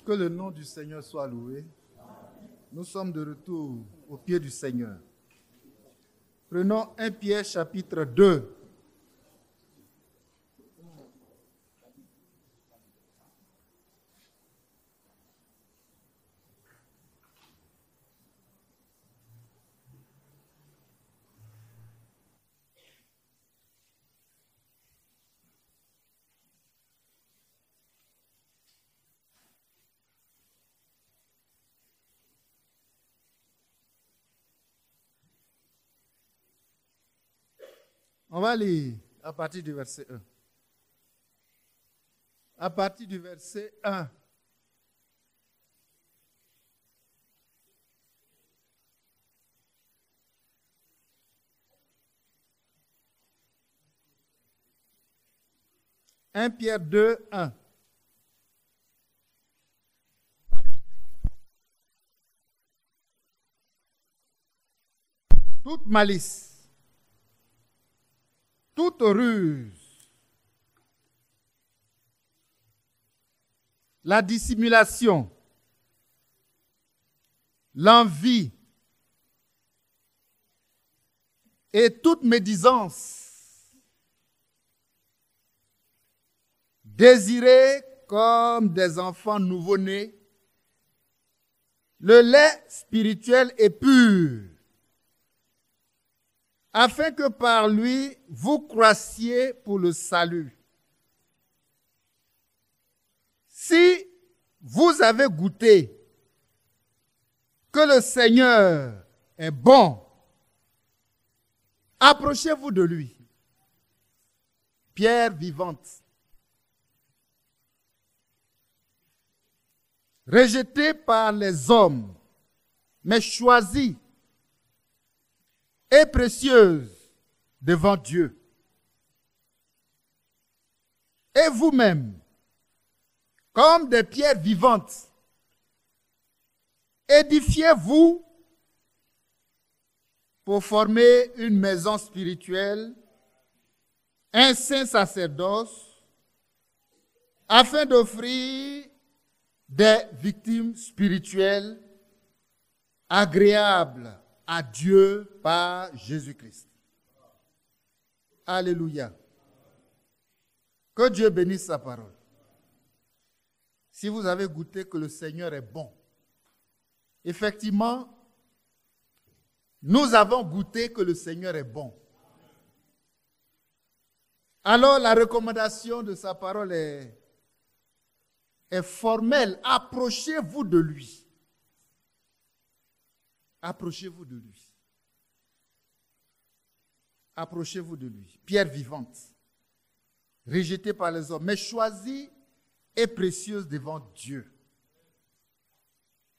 Que le nom du Seigneur soit loué. Nous sommes de retour au pied du Seigneur. Prenons 1 Pierre chapitre 2. On va lire à partir du verset 1. À partir du verset 1. « 1 Pierre 2, 1. Toute malice, toute ruse, la dissimulation, l'envie et toute médisance, désirez comme des enfants nouveau-nés le lait spirituel et pur, afin que par lui vous croissiez pour le salut. Si vous avez goûté que le Seigneur est bon, approchez-vous de lui. Pierre vivante, rejetée par les hommes, mais choisie et précieuse devant Dieu. Et vous-même, comme des pierres vivantes, édifiez-vous pour former une maison spirituelle, un saint sacerdoce, afin d'offrir des victimes spirituelles agréables à Dieu par Jésus-Christ. Alléluia. Que Dieu bénisse sa parole. Si vous avez goûté que le Seigneur est bon, effectivement, nous avons goûté que le Seigneur est bon. Alors la recommandation de sa parole est formelle. Approchez-vous de lui. Approchez-vous de lui. Approchez-vous de lui. Pierre vivante, rejetée par les hommes, mais choisie et précieuse devant Dieu.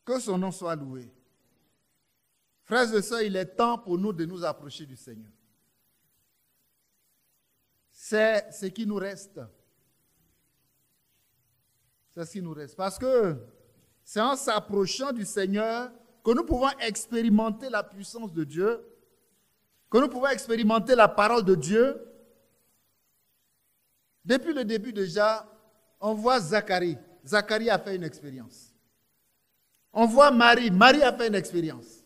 Que son nom soit loué. Frères et sœurs, il est temps pour nous de nous approcher du Seigneur. C'est ce qui nous reste. C'est ce qui nous reste. Parce que c'est en s'approchant du Seigneur que nous pouvons expérimenter la puissance de Dieu, que nous pouvons expérimenter la parole de Dieu. Depuis le début déjà, on voit Zacharie. Zacharie a fait une expérience. On voit Marie. Marie a fait une expérience.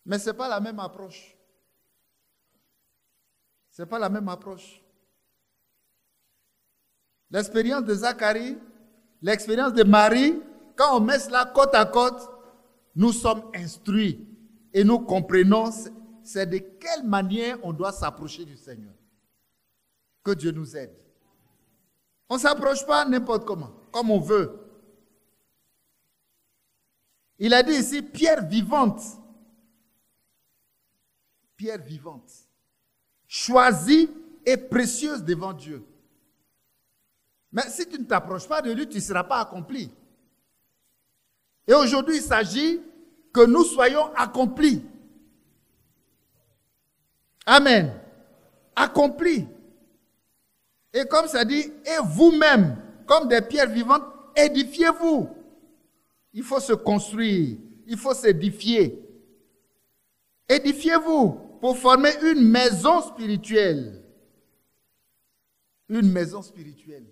Mais ce n'est pas la même approche. Ce n'est pas la même approche. L'expérience de Zacharie, l'expérience de Marie, quand on met cela côte à côte, nous sommes instruits et nous comprenons c'est de quelle manière on doit s'approcher du Seigneur. Que Dieu nous aide. On ne s'approche pas n'importe comment, comme on veut. Il a dit ici, pierre vivante. Pierre vivante. Choisie et précieuse devant Dieu. Mais si tu ne t'approches pas de lui, tu ne seras pas accompli. Et aujourd'hui, il s'agit que nous soyons accomplis. Amen. Accomplis. Et comme ça dit, et vous-même, comme des pierres vivantes, édifiez-vous. Il faut se construire, il faut s'édifier. Édifiez-vous pour former une maison spirituelle. Une maison spirituelle.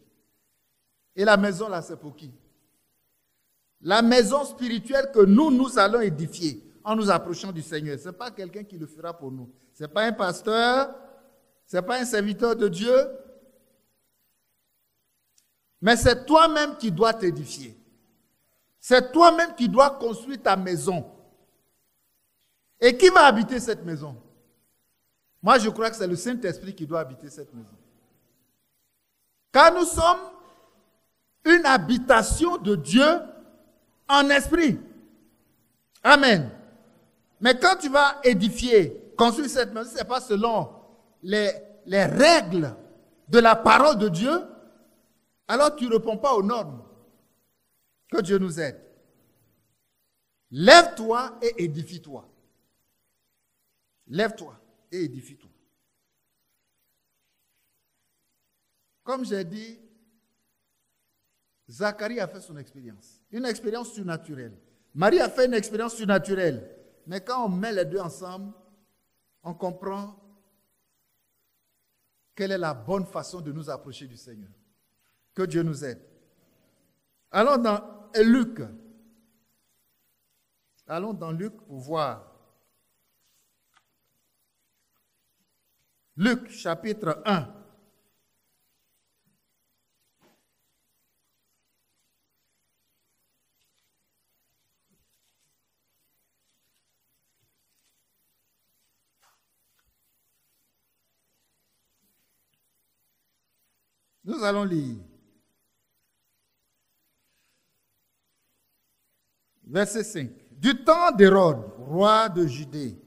Et la maison là, c'est pour qui? La maison spirituelle que nous allons édifier en nous approchant du Seigneur, ce n'est pas quelqu'un qui le fera pour nous. Ce n'est pas un pasteur, ce n'est pas un serviteur de Dieu, mais c'est toi-même qui dois t'édifier. C'est toi-même qui dois construire ta maison. Et qui va habiter cette maison? Moi, je crois que c'est le Saint-Esprit qui doit habiter cette maison. Car nous sommes une habitation de Dieu en esprit. Amen. Mais quand tu vas édifier, construire cette maison, ce n'est pas selon les règles de la parole de Dieu, alors tu ne réponds pas aux normes. Que Dieu nous aide. Lève-toi et édifie-toi. Lève-toi et édifie-toi. Comme j'ai dit, Zacharie a fait son expérience. Une expérience surnaturelle. Marie a fait une expérience surnaturelle. Mais quand on met les deux ensemble, on comprend quelle est la bonne façon de nous approcher du Seigneur. Que Dieu nous aide. Allons dans Luc. Allons dans Luc pour voir. Luc chapitre 1. Nous allons lire. Verset 5. Du temps d'Hérode, roi de Judée,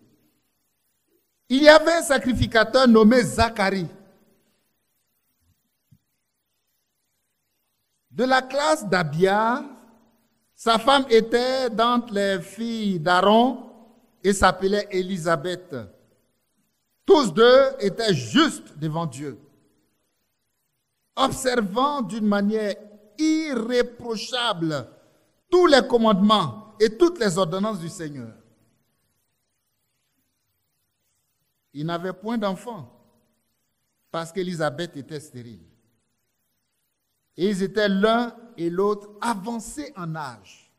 il y avait un sacrificateur nommé Zacharie, de la classe d'Abia. Sa femme était d'entre les filles d'Aaron et s'appelait Élisabeth. Tous deux étaient justes devant Dieu, observant d'une manière irréprochable tous les commandements et toutes les ordonnances du Seigneur. Ils n'avaient point d'enfants parce qu'Élisabeth était stérile. Et ils étaient l'un et l'autre avancés en âge.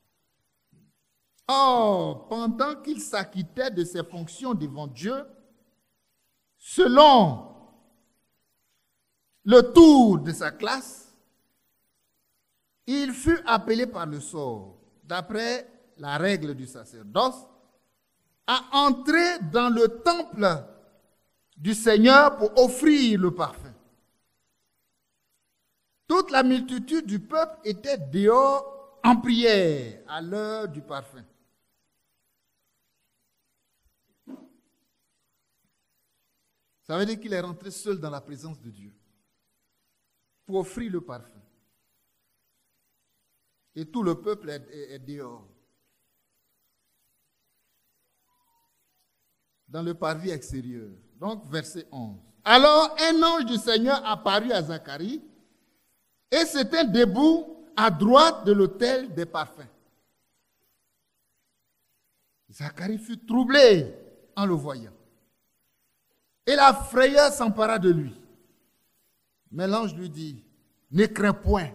Or, pendant qu'il s'acquittait de ses fonctions devant Dieu, selon le tour de sa classe, il fut appelé par le sort, d'après la règle du sacerdoce, à entrer dans le temple du Seigneur pour offrir le parfum. Toute la multitude du peuple était dehors en prière à l'heure du parfum. Ça veut dire qu'il est rentré seul dans la présence de Dieu pour offrir le parfum. Et tout le peuple est dehors. Dans le parvis extérieur. Donc, verset 11. Alors, un ange du Seigneur apparut à Zacharie et s'était debout à droite de l'autel des parfums. Zacharie fut troublé en le voyant. Et la frayeur s'empara de lui. Mais l'ange lui dit, ne crains point,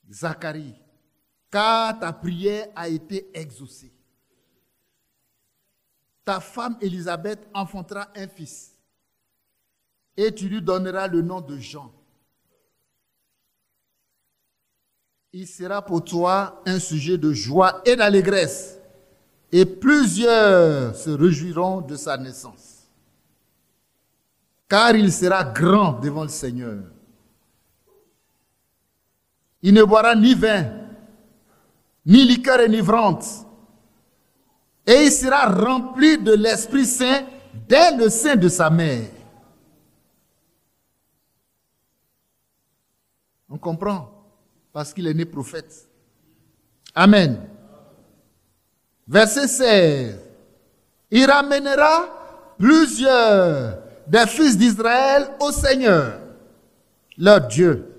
Zacharie, car ta prière a été exaucée. Ta femme Élisabeth enfantera un fils, et tu lui donneras le nom de Jean. Il sera pour toi un sujet de joie et d'allégresse, et plusieurs se réjouiront de sa naissance. Car il sera grand devant le Seigneur. Il ne boira ni vin, ni liqueur enivrante, et il sera rempli de l'Esprit Saint dès le sein de sa mère. On comprend, parce qu'il est né prophète. Amen. Verset 16. Il ramènera plusieurs des fils d'Israël au Seigneur, leur Dieu.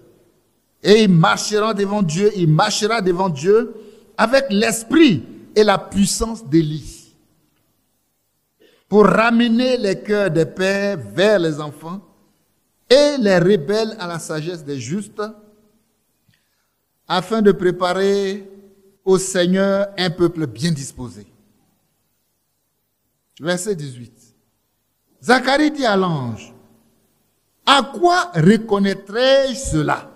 Et il marchera devant Dieu avec l'esprit et la puissance d'Élie, pour ramener les cœurs des pères vers les enfants et les rebelles à la sagesse des justes, afin de préparer au Seigneur un peuple bien disposé. Verset 18. Zacharie dit à l'ange, à quoi reconnaîtrai-je cela?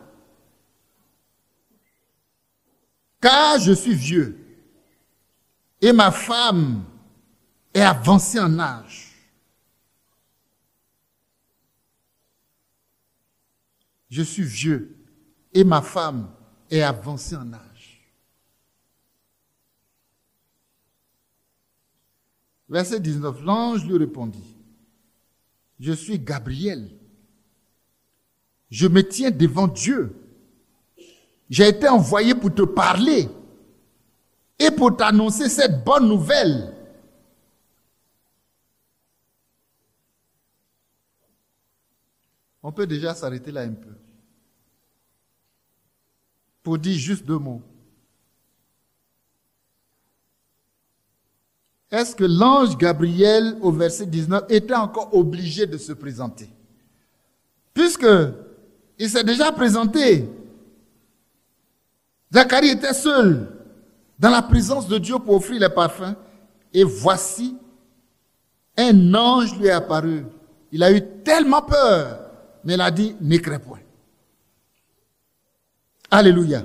Car je suis vieux et ma femme est avancée en âge. Je suis vieux et ma femme est avancée en âge. Verset 19, l'ange lui répondit, je suis Gabriel. Je me tiens devant Dieu. J'ai été envoyé pour te parler et pour t'annoncer cette bonne nouvelle. On peut déjà s'arrêter là un peu. Pour dire juste 2 mots. Est-ce que l'ange Gabriel, au verset 19, était encore obligé de se présenter? Puisque il s'est déjà présenté. Zacharie était seul dans la présence de Dieu pour offrir les parfums. Et voici, un ange lui est apparu. Il a eu tellement peur, mais il a dit, ne crains point. Alléluia.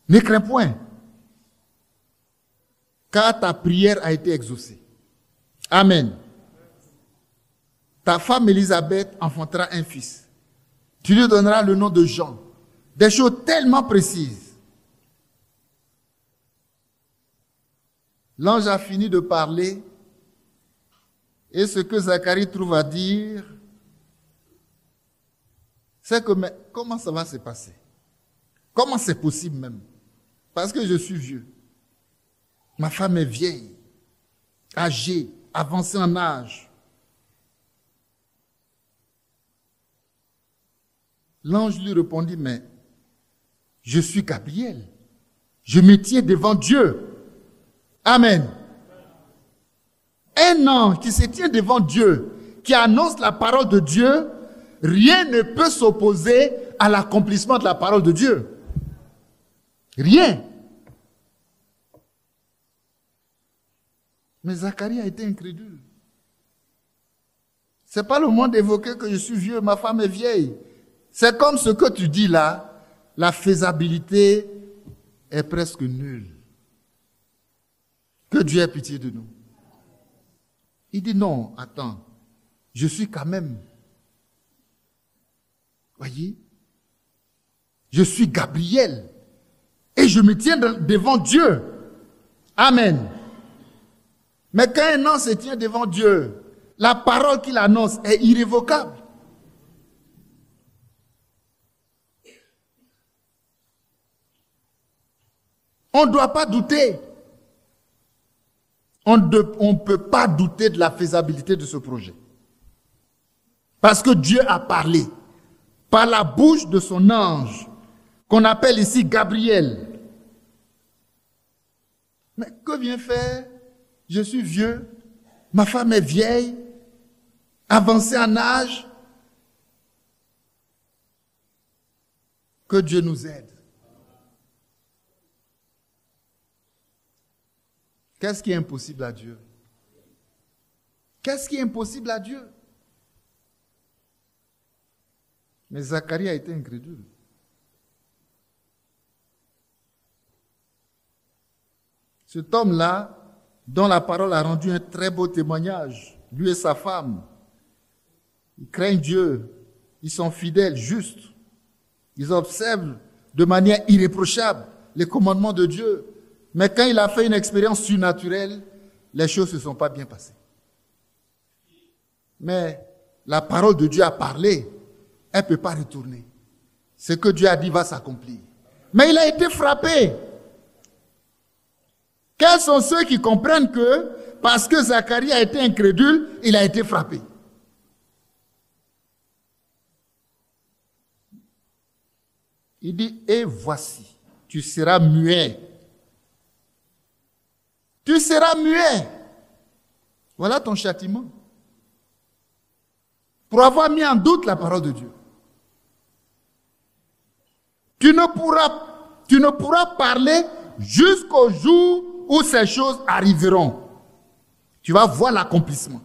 Ne crains point. Car ta prière a été exaucée. Amen. Ta femme Élisabeth enfantera un fils. Tu lui donneras le nom de Jean. Des choses tellement précises. L'ange a fini de parler. Et ce que Zacharie trouve à dire, c'est que, mais comment ça va se passer? Comment c'est possible même? Parce que je suis vieux. Ma femme est vieille, âgée, avancée en âge. L'ange lui répondit, mais je suis Gabriel. Je me tiens devant Dieu. Amen. Un ange qui se tient devant Dieu, qui annonce la parole de Dieu, rien ne peut s'opposer à l'accomplissement de la parole de Dieu. Rien. Mais Zacharie a été incrédule. Ce n'est pas le moment d'évoquer que je suis vieux, ma femme est vieille. C'est comme ce que tu dis là, la faisabilité est presque nulle. Que Dieu ait pitié de nous. Il dit non, attends, je suis quand même. Voyez, je suis Gabriel et je me tiens devant Dieu. Amen. Mais quand un ange se tient devant Dieu, la parole qu'il annonce est irrévocable. On ne doit pas douter. On ne peut pas douter de la faisabilité de ce projet. Parce que Dieu a parlé par la bouche de son ange, qu'on appelle ici Gabriel. Mais que vient faire? Je suis vieux, ma femme est vieille, avancée en âge. Que Dieu nous aide. Qu'est-ce qui est impossible à Dieu? Qu'est-ce qui est impossible à Dieu? Mais Zacharie a été incrédule. Cet homme-là, dont la parole a rendu un très beau témoignage, lui et sa femme, ils craignent Dieu, ils sont fidèles, justes, ils observent de manière irréprochable les commandements de Dieu. Mais quand il a fait une expérience surnaturelle, les choses ne se sont pas bien passées. Mais la parole de Dieu a parlé, elle ne peut pas retourner. Ce que Dieu a dit va s'accomplir. Mais il a été frappé. Quels sont ceux qui comprennent que, parce que Zacharie a été incrédule, il a été frappé? Il dit, et voici, tu seras muet. Tu seras muet. Voilà ton châtiment. Pour avoir mis en doute la parole de Dieu. Tu ne pourras tu ne pourras parler jusqu'au jour où ces choses arriveront. Tu vas voir l'accomplissement.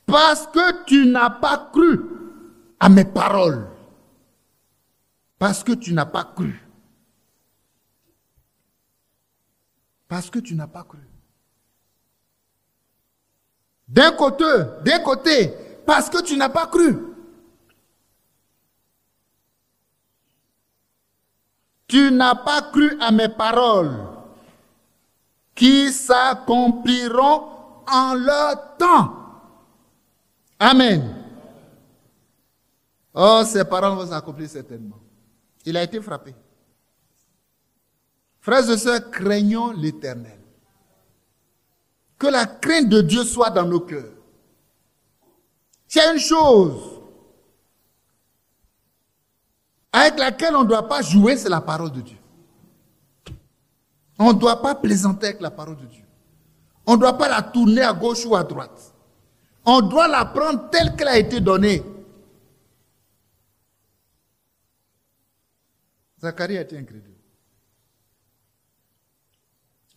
Parce que tu n'as pas cru à mes paroles. Parce que tu n'as pas cru. Parce que tu n'as pas cru. D'un côté, parce que tu n'as pas cru. Tu n'as pas cru à mes paroles qui s'accompliront en leur temps. Amen. Oh, ces paroles vont s'accomplir certainement. Il a été frappé. Frères et sœurs, craignons l'Éternel. Que la crainte de Dieu soit dans nos cœurs. C'est une chose avec laquelle on ne doit pas jouer, c'est la parole de Dieu. On ne doit pas plaisanter avec la parole de Dieu. On ne doit pas la tourner à gauche ou à droite. On doit la prendre telle qu'elle a été donnée. Zacharie a été incrédule.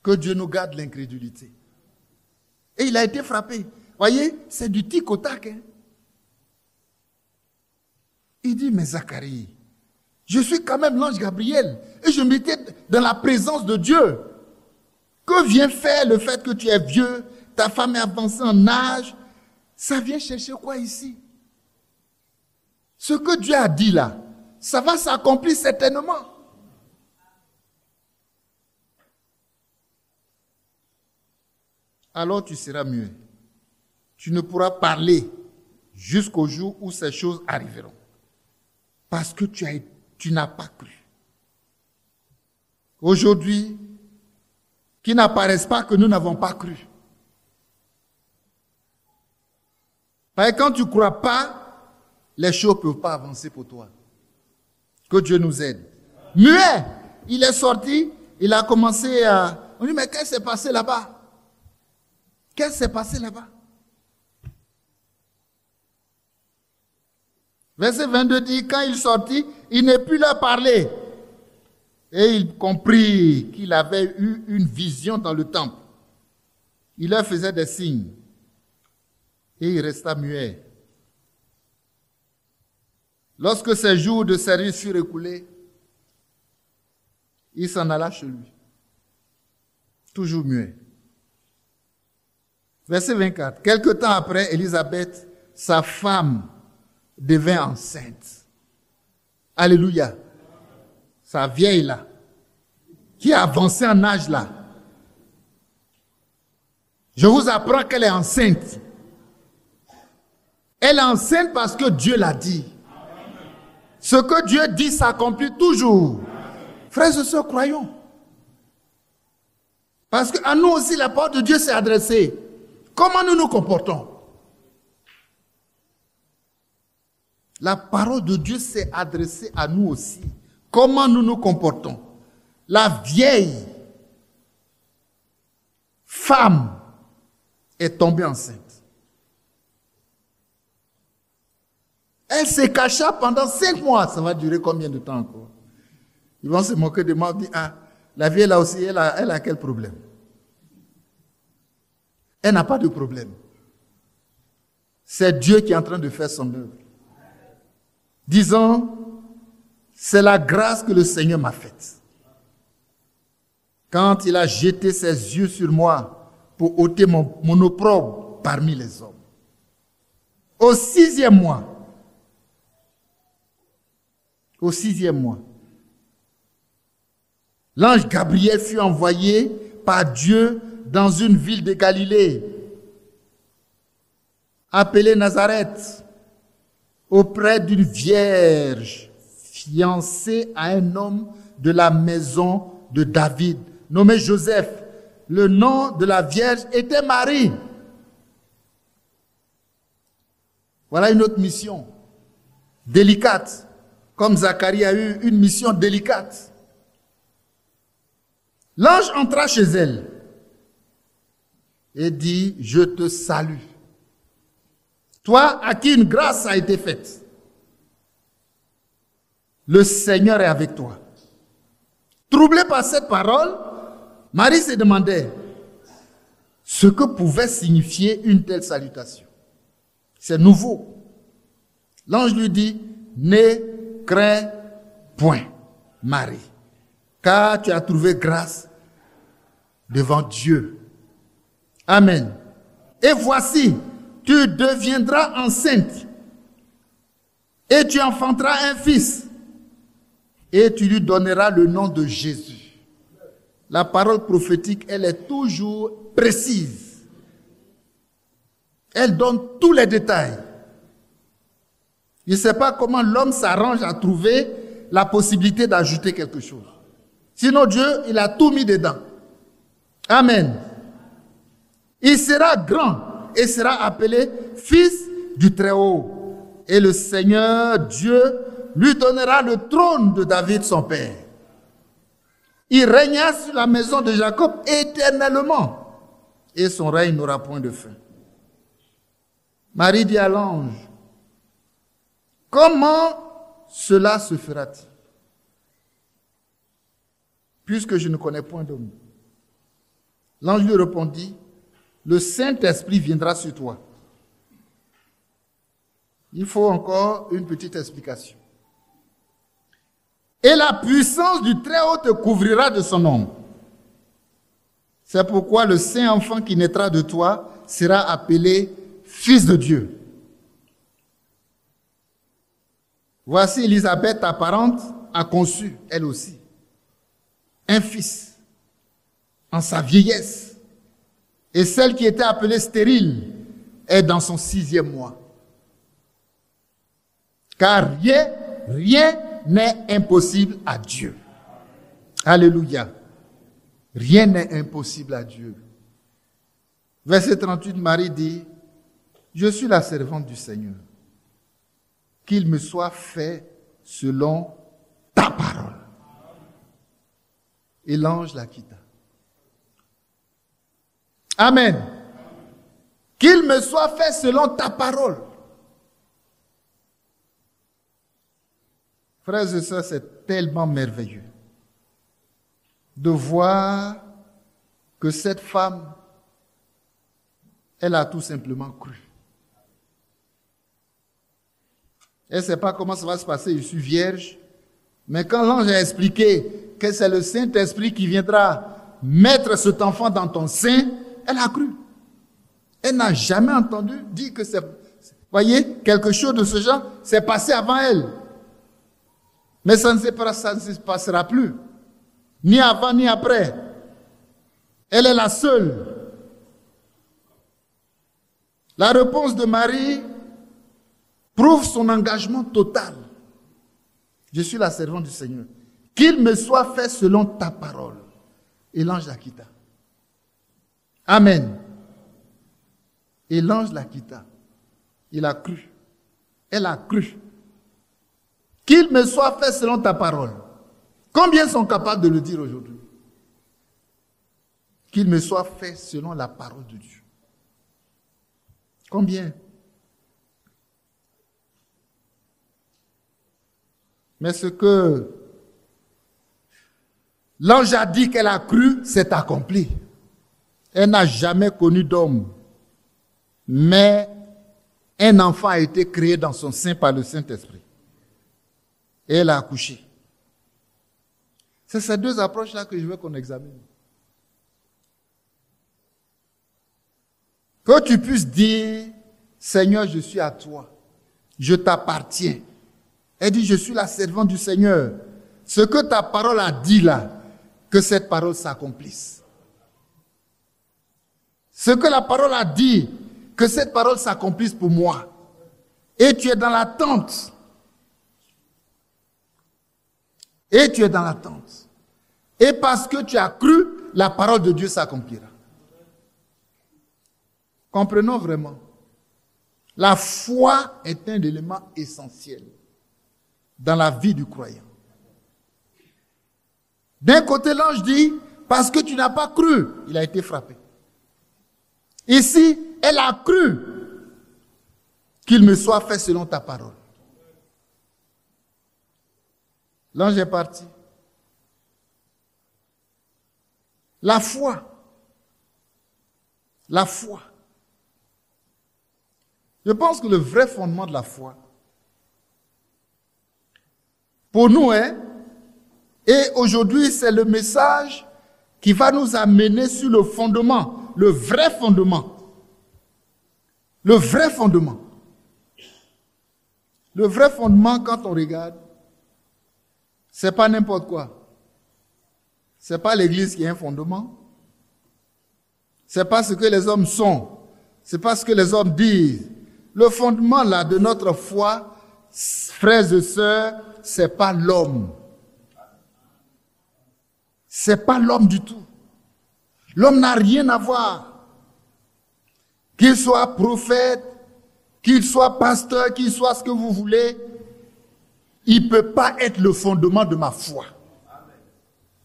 Que Dieu nous garde l'incrédulité. Et il a été frappé. Voyez, c'est du tic au tac. Hein? Il dit, mais Zacharie, je suis quand même l'ange Gabriel. Et je m'étais dans la présence de Dieu. Que vient faire le fait que tu es vieux, ta femme est avancée en âge? Ça vient chercher quoi ici? Ce que Dieu a dit là, ça va s'accomplir certainement. Alors tu seras muet. Tu ne pourras parler jusqu'au jour où ces choses arriveront. Parce que tu n'as pas cru. Aujourd'hui, qu'il n'apparaisse pas que nous n'avons pas cru. Parce que quand tu ne crois pas, les choses ne peuvent pas avancer pour toi. Que Dieu nous aide. Muet, il est sorti, il a commencé à... On dit, mais qu'est-ce qui s'est passé là-bas? Qu'est-ce qui s'est passé là-bas? Verset 22 dit, quand il sortit, il ne put leur parler. Et il comprit qu'il avait eu une vision dans le temple. Il leur faisait des signes. Et il resta muet. Lorsque ses jours de service furent écoulés, il s'en alla chez lui. Toujours muet. Verset 24. Quelque temps après, Élisabeth, sa femme, devint enceinte. Alléluia. Sa vieille là, qui a avancé en âge là. Je vous apprends qu'elle est enceinte. Elle est enceinte parce que Dieu l'a dit. Ce que Dieu dit s'accomplit toujours. Frères et sœurs, croyons. Parce qu'à nous aussi, la parole de Dieu s'est adressée. Comment nous nous comportons? La parole de Dieu s'est adressée à nous aussi. Comment nous nous comportons? La vieille femme est tombée enceinte. Elle s'est cachée pendant 5 mois. Ça va durer combien de temps encore? Ils vont se moquer de moi et dire, ah, la vieille là aussi, elle a quel problème? Elle n'a pas de problème. C'est Dieu qui est en train de faire son œuvre. Disons, c'est la grâce que le Seigneur m'a faite. Quand il a jeté ses yeux sur moi pour ôter mon opprobre parmi les hommes. Au 6e mois, l'ange Gabriel fut envoyé par Dieu dans une ville de Galilée, appelée Nazareth, auprès d'une vierge fiancée à un homme de la maison de David, nommé Joseph. Le nom de la vierge était Marie. Voilà une autre mission délicate, comme Zacharie a eu une mission délicate. L'ange entra chez elle et dit, je te salue. Toi à qui une grâce a été faite. le Seigneur est avec toi. Troublée par cette parole, Marie se demandait ce que pouvait signifier une telle salutation. C'est nouveau. L'ange lui dit, ne crains point, Marie, car tu as trouvé grâce devant Dieu. Amen. Et voici, tu deviendras enceinte et tu enfanteras un fils et tu lui donneras le nom de Jésus. La parole prophétique, elle est toujours précise. Elle donne tous les détails. Je ne sais pas comment l'homme s'arrange à trouver la possibilité d'ajouter quelque chose. Sinon Dieu, il a tout mis dedans. Amen. Il sera grand et sera appelé fils du Très-Haut. Et le Seigneur Dieu lui donnera le trône de David son père. Il régnera sur la maison de Jacob éternellement et son règne n'aura point de fin. Marie dit à l'ange, comment cela se fera-t-il? Puisque je ne connais point d'homme. L'ange lui répondit, le Saint-Esprit viendra sur toi. Il faut encore une petite explication. Et la puissance du Très-Haut te couvrira de son ombre. C'est pourquoi le saint enfant qui naîtra de toi sera appelé Fils de Dieu. Voici Élisabeth, ta parente, a conçu, elle aussi, un fils en sa vieillesse. Et celle qui était appelée stérile est dans son 6e mois. Car rien n'est impossible à Dieu. Alléluia. Rien n'est impossible à Dieu. Verset 38, Marie dit, je suis la servante du Seigneur. Qu'il me soit fait selon ta parole. Et l'ange la quitta. Amen. Qu'il me soit fait selon ta parole. Frères et sœurs, c'est tellement merveilleux de voir que cette femme, elle a tout simplement cru. Elle ne sait pas comment ça va se passer, je suis vierge. Mais quand l'ange a expliqué que c'est le Saint-Esprit qui viendra mettre cet enfant dans ton sein, elle a cru. Elle n'a jamais entendu dire que c'est, voyez, quelque chose de ce genre s'est passé avant elle. Mais ça ne se passera plus. Ni avant, ni après. Elle est la seule. La réponse de Marie prouve son engagement total. Je suis la servante du Seigneur. Qu'il me soit fait selon ta parole. Et l'ange la quitta. Amen. Et l'ange la quitta. Il a cru. Elle a cru. Qu'il me soit fait selon ta parole. Combien sont capables de le dire aujourd'hui? Qu'il me soit fait selon la parole de Dieu. Combien? Mais ce que l'ange a dit qu'elle a cru, c'est accompli. Elle n'a jamais connu d'homme. Mais un enfant a été créé dans son sein par le Saint-Esprit. Et elle a accouché. C'est ces deux approches-là que je veux qu'on examine. Que tu puisses dire, Seigneur, je suis à toi. Je t'appartiens. Elle dit, je suis la servante du Seigneur. Ce que ta parole a dit là, que cette parole s'accomplisse. Ce que la parole a dit, que cette parole s'accomplisse pour moi. Et tu es dans l'attente. Et tu es dans l'attente. Et parce que tu as cru, la parole de Dieu s'accomplira. Comprenons vraiment. La foi est un élément essentiel dans la vie du croyant. D'un côté, l'ange dit, parce que tu n'as pas cru, il a été frappé. Ici, elle a cru qu'il me soit fait selon ta parole. L'ange est parti. La foi. La foi. Je pense que le vrai fondement de la foi, pour nous, et aujourd'hui, c'est le message qui va nous amener sur le fondement, le vrai fondement. Le vrai fondement. Le vrai fondement, quand on regarde, c'est pas n'importe quoi. C'est pas l'église qui est un fondement. C'est pas ce que les hommes sont. C'est pas ce que les hommes disent. Le fondement là de notre foi, frères et sœurs, c'est pas l'homme. C'est pas l'homme du tout. L'homme n'a rien à voir. Qu'il soit prophète, qu'il soit pasteur, qu'il soit ce que vous voulez, il ne peut pas être le fondement de ma foi.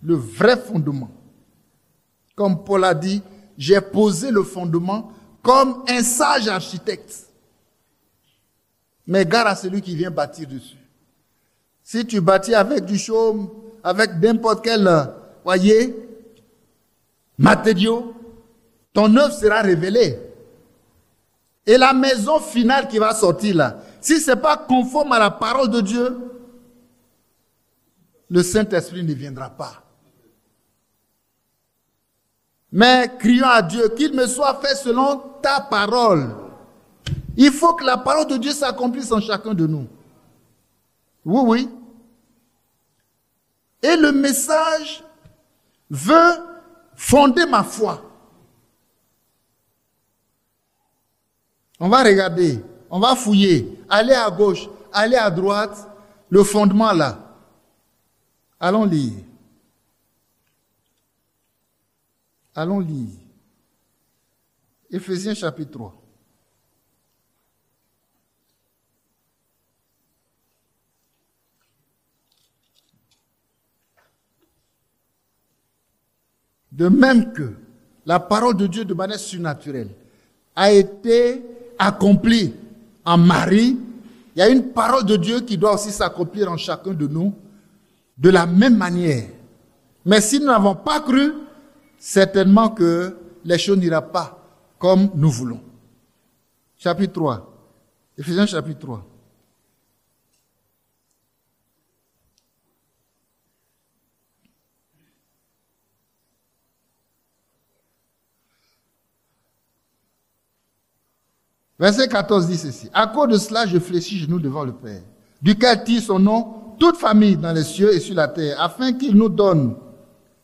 Le vrai fondement. Comme Paul a dit, j'ai posé le fondement comme un sage architecte. Mais gare à celui qui vient bâtir dessus. Si tu bâtis avec du chaume, avec n'importe quel, matériau, ton œuvre sera révélée. Et la maison finale qui va sortir là, si ce n'est pas conforme à la parole de Dieu, le Saint-Esprit ne viendra pas. Mais crions à Dieu qu'il me soit fait selon ta parole. Il faut que la parole de Dieu s'accomplisse en chacun de nous. Oui, oui. Et le message veut fonder ma foi. On va regarder, on va fouiller, aller à gauche, aller à droite, le fondement là. Allons lire. Allons lire. Éphésiens chapitre 3. De même que la parole de Dieu de manière surnaturelle a été accomplie en Marie, il y a une parole de Dieu qui doit aussi s'accomplir en chacun de nous de la même manière. Mais si nous n'avons pas cru, certainement que les choses n'iront pas comme nous voulons. Chapitre 3. Éphésiens chapitre 3. Verset 14 dit ceci. À cause de cela, je fléchis genoux devant le Père, duquel tire son nom toute famille dans les cieux et sur la terre, afin qu'il nous donne,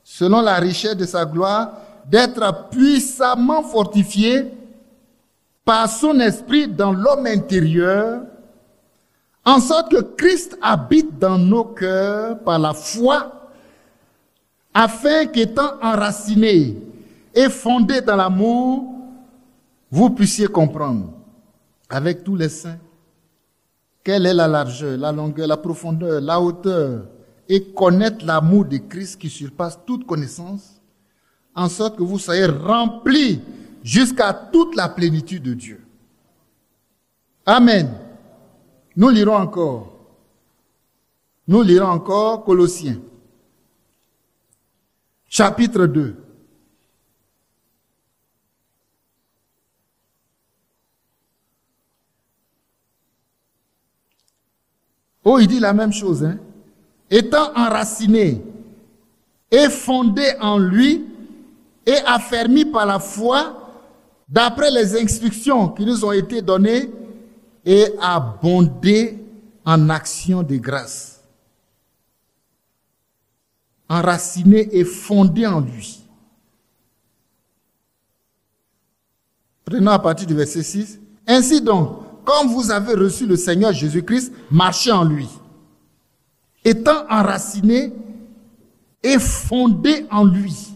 selon la richesse de sa gloire, d'être puissamment fortifiés par son esprit dans l'homme intérieur, en sorte que Christ habite dans nos cœurs par la foi, afin qu'étant enracinés et fondés dans l'amour, vous puissiez comprendre avec tous les saints quelle est la largeur, la longueur, la profondeur, la hauteur, et connaître l'amour de Christ qui surpasse toute connaissance, en sorte que vous soyez remplis jusqu'à toute la plénitude de Dieu. Amen. Nous lirons encore. Nous lirons encore Colossiens, chapitre 2. Oh, il dit la même chose, hein. Étant enraciné et fondé en lui et affermi par la foi, d'après les instructions qui nous ont été données, et abondé en actions de grâce. Enraciné et fondé en lui. Prenons à partir du verset 6. Ainsi donc, comme vous avez reçu le Seigneur Jésus-Christ, marchez en lui. Étant enraciné et fondé en lui,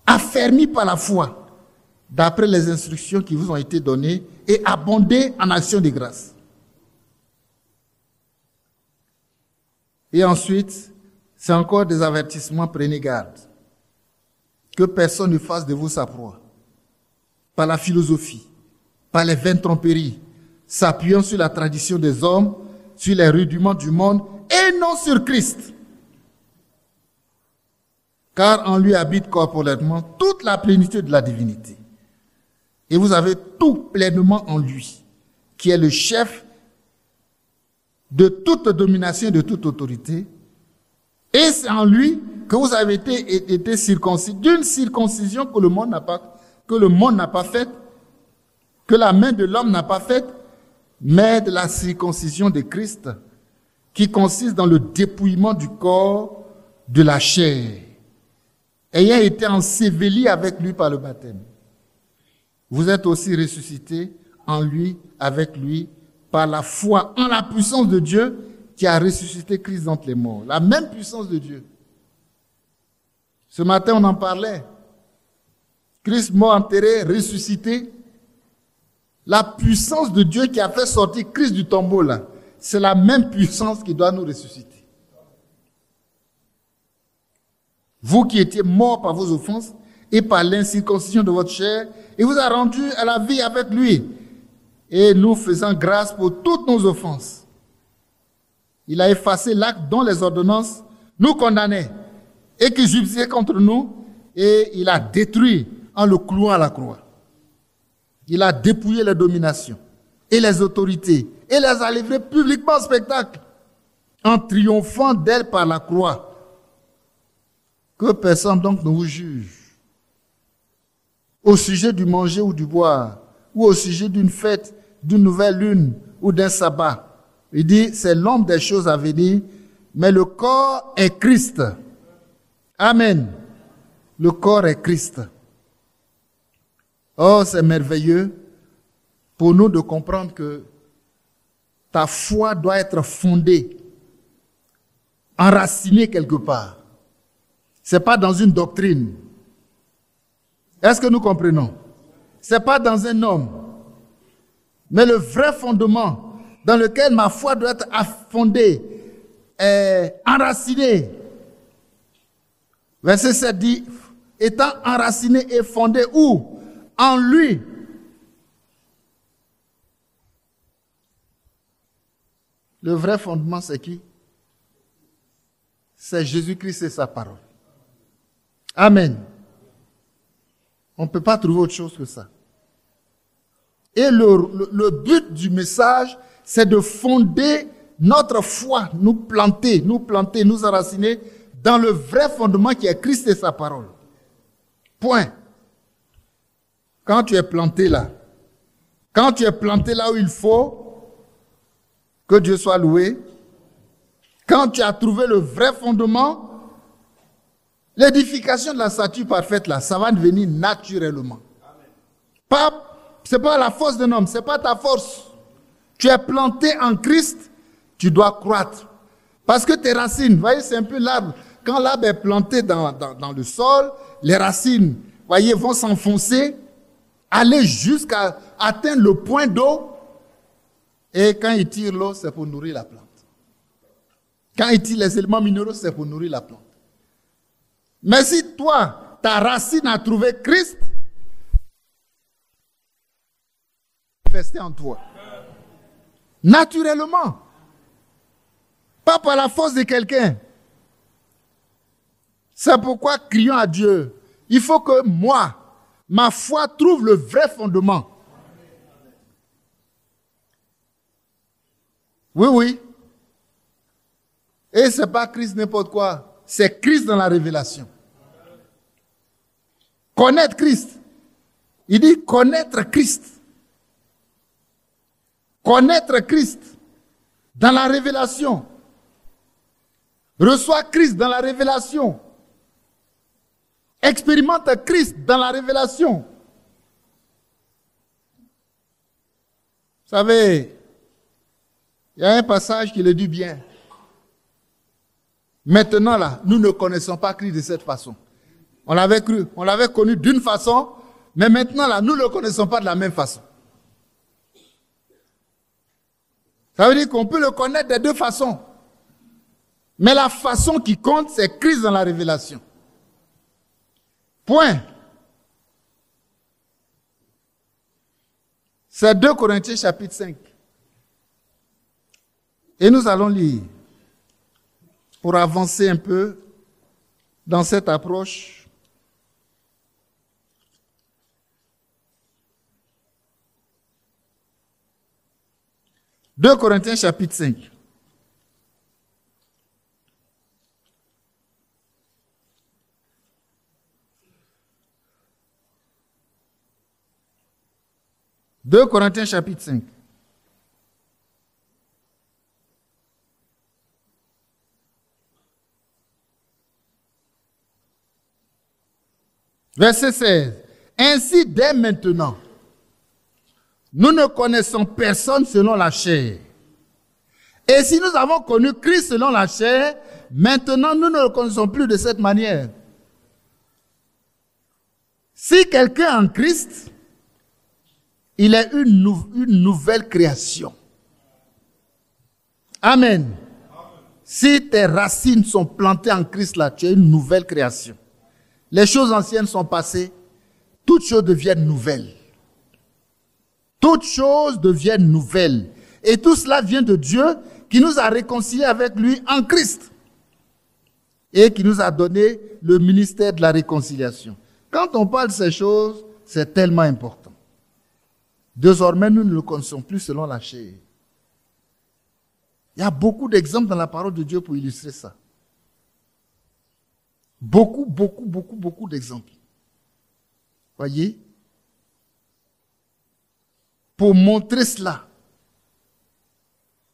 affermi par la foi, d'après les instructions qui vous ont été données, et abondé en actions de grâce. Et ensuite, c'est encore des avertissements, prenez garde. Que personne ne fasse de vous sa proie, par la philosophie, par les vaines tromperies, s'appuyant sur la tradition des hommes, sur les rudiments du monde, et et non sur Christ. Car en lui habite corporellement toute la plénitude de la divinité. Et vous avez tout pleinement en lui, qui est le chef de toute domination et de toute autorité. Et c'est en lui que vous avez été circoncis, d'une circoncision que le monde n'a pas faite, que la main de l'homme n'a pas faite, mais de la circoncision de Christ, qui consiste dans le dépouillement du corps de la chair, ayant été enseveli avec lui par le baptême. Vous êtes aussi ressuscités en lui, avec lui, par la foi en la puissance de Dieu qui a ressuscité Christ d'entre les morts. La même puissance de Dieu. Ce matin, on en parlait. Christ mort, enterré, ressuscité. La puissance de Dieu qui a fait sortir Christ du tombeau, là, c'est la même puissance qui doit nous ressusciter. Vous qui étiez morts par vos offenses et par l'incirconcision de votre chair, il vous a rendu à la vie avec lui. Et nous faisant grâce pour toutes nos offenses. Il a effacé l'acte dont les ordonnances nous condamnaient et qui jugeaient contre nous, et il a détruit en le clouant à la croix. Il a dépouillé les dominations et les autorités et les a livrées publiquement en spectacle, en triomphant d'elles par la croix. Que personne donc ne vous juge au sujet du manger ou du boire, ou au sujet d'une fête, d'une nouvelle lune ou d'un sabbat. Il dit, c'est l'ombre des choses à venir, mais le corps est Christ. Amen. Le corps est Christ. Oh, c'est merveilleux pour nous de comprendre que ta foi doit être fondée, enracinée quelque part. Ce n'est pas dans une doctrine. Est-ce que nous comprenons? Ce n'est pas dans un homme. Mais le vrai fondement dans lequel ma foi doit être fondée, enracinée. Verset 7 dit, étant enraciné et fondé où? En lui. Le vrai fondement, c'est qui? C'est Jésus-Christ et sa parole. Amen. On ne peut pas trouver autre chose que ça. Et le but du message, c'est de fonder notre foi, nous planter, nous enraciner dans le vrai fondement qui est Christ et sa parole. Point. Quand tu es planté là où il faut, que Dieu soit loué, quand tu as trouvé le vrai fondement, l'édification de la statue parfaite là, ça va devenir naturellement. C'est pas la force d'un homme, c'est pas ta force. Tu es planté en Christ, tu dois croître. Parce que tes racines, vous voyez, c'est un peu l'arbre. Quand l'arbre est planté dans le sol, les racines, vous voyez, vont s'enfoncer, aller jusqu'à atteindre le point d'eau. Et quand il tire l'eau, c'est pour nourrir la plante. Quand il tire les éléments minéraux, c'est pour nourrir la plante. Mais si toi, ta racine a trouvé Christ, manifester en toi. Naturellement. Pas par la force de quelqu'un. C'est pourquoi crions à Dieu. Il faut que moi, ma foi trouve le vrai fondement. Oui, oui. Et ce n'est pas Christ n'importe quoi. C'est Christ dans la révélation. Connaître Christ. Il dit connaître Christ. Connaître Christ dans la révélation. Reçois Christ dans la révélation. Expérimente Christ dans la révélation. Vous savez, il y a un passage qui le dit bien. Maintenant là, nous ne connaissons pas Christ de cette façon. On l'avait cru, on l'avait connu d'une façon, mais maintenant là, nous ne le connaissons pas de la même façon. Ça veut dire qu'on peut le connaître de deux façons. Mais la façon qui compte, c'est Christ dans la révélation. Point. C'est 2 Corinthiens chapitre 5. Et nous allons lire pour avancer un peu dans cette approche. « 2 Corinthiens chapitre 5. « 2 Corinthiens chapitre 5. Verset 16. Ainsi, dès maintenant, nous ne connaissons personne selon la chair. Et si nous avons connu Christ selon la chair, maintenant nous ne le connaissons plus de cette manière. Si quelqu'un est en Christ, il est une nouvelle création. Amen. Si tes racines sont plantées en Christ là, tu es une nouvelle création. Les choses anciennes sont passées, toutes choses deviennent nouvelles. Toutes choses deviennent nouvelles. Et tout cela vient de Dieu qui nous a réconciliés avec lui en Christ. Et qui nous a donné le ministère de la réconciliation. Quand on parle de ces choses, c'est tellement important. Désormais, nous ne le connaissons plus selon la chair. Il y a beaucoup d'exemples dans la parole de Dieu pour illustrer ça. Beaucoup d'exemples. Voyez? Pour montrer cela,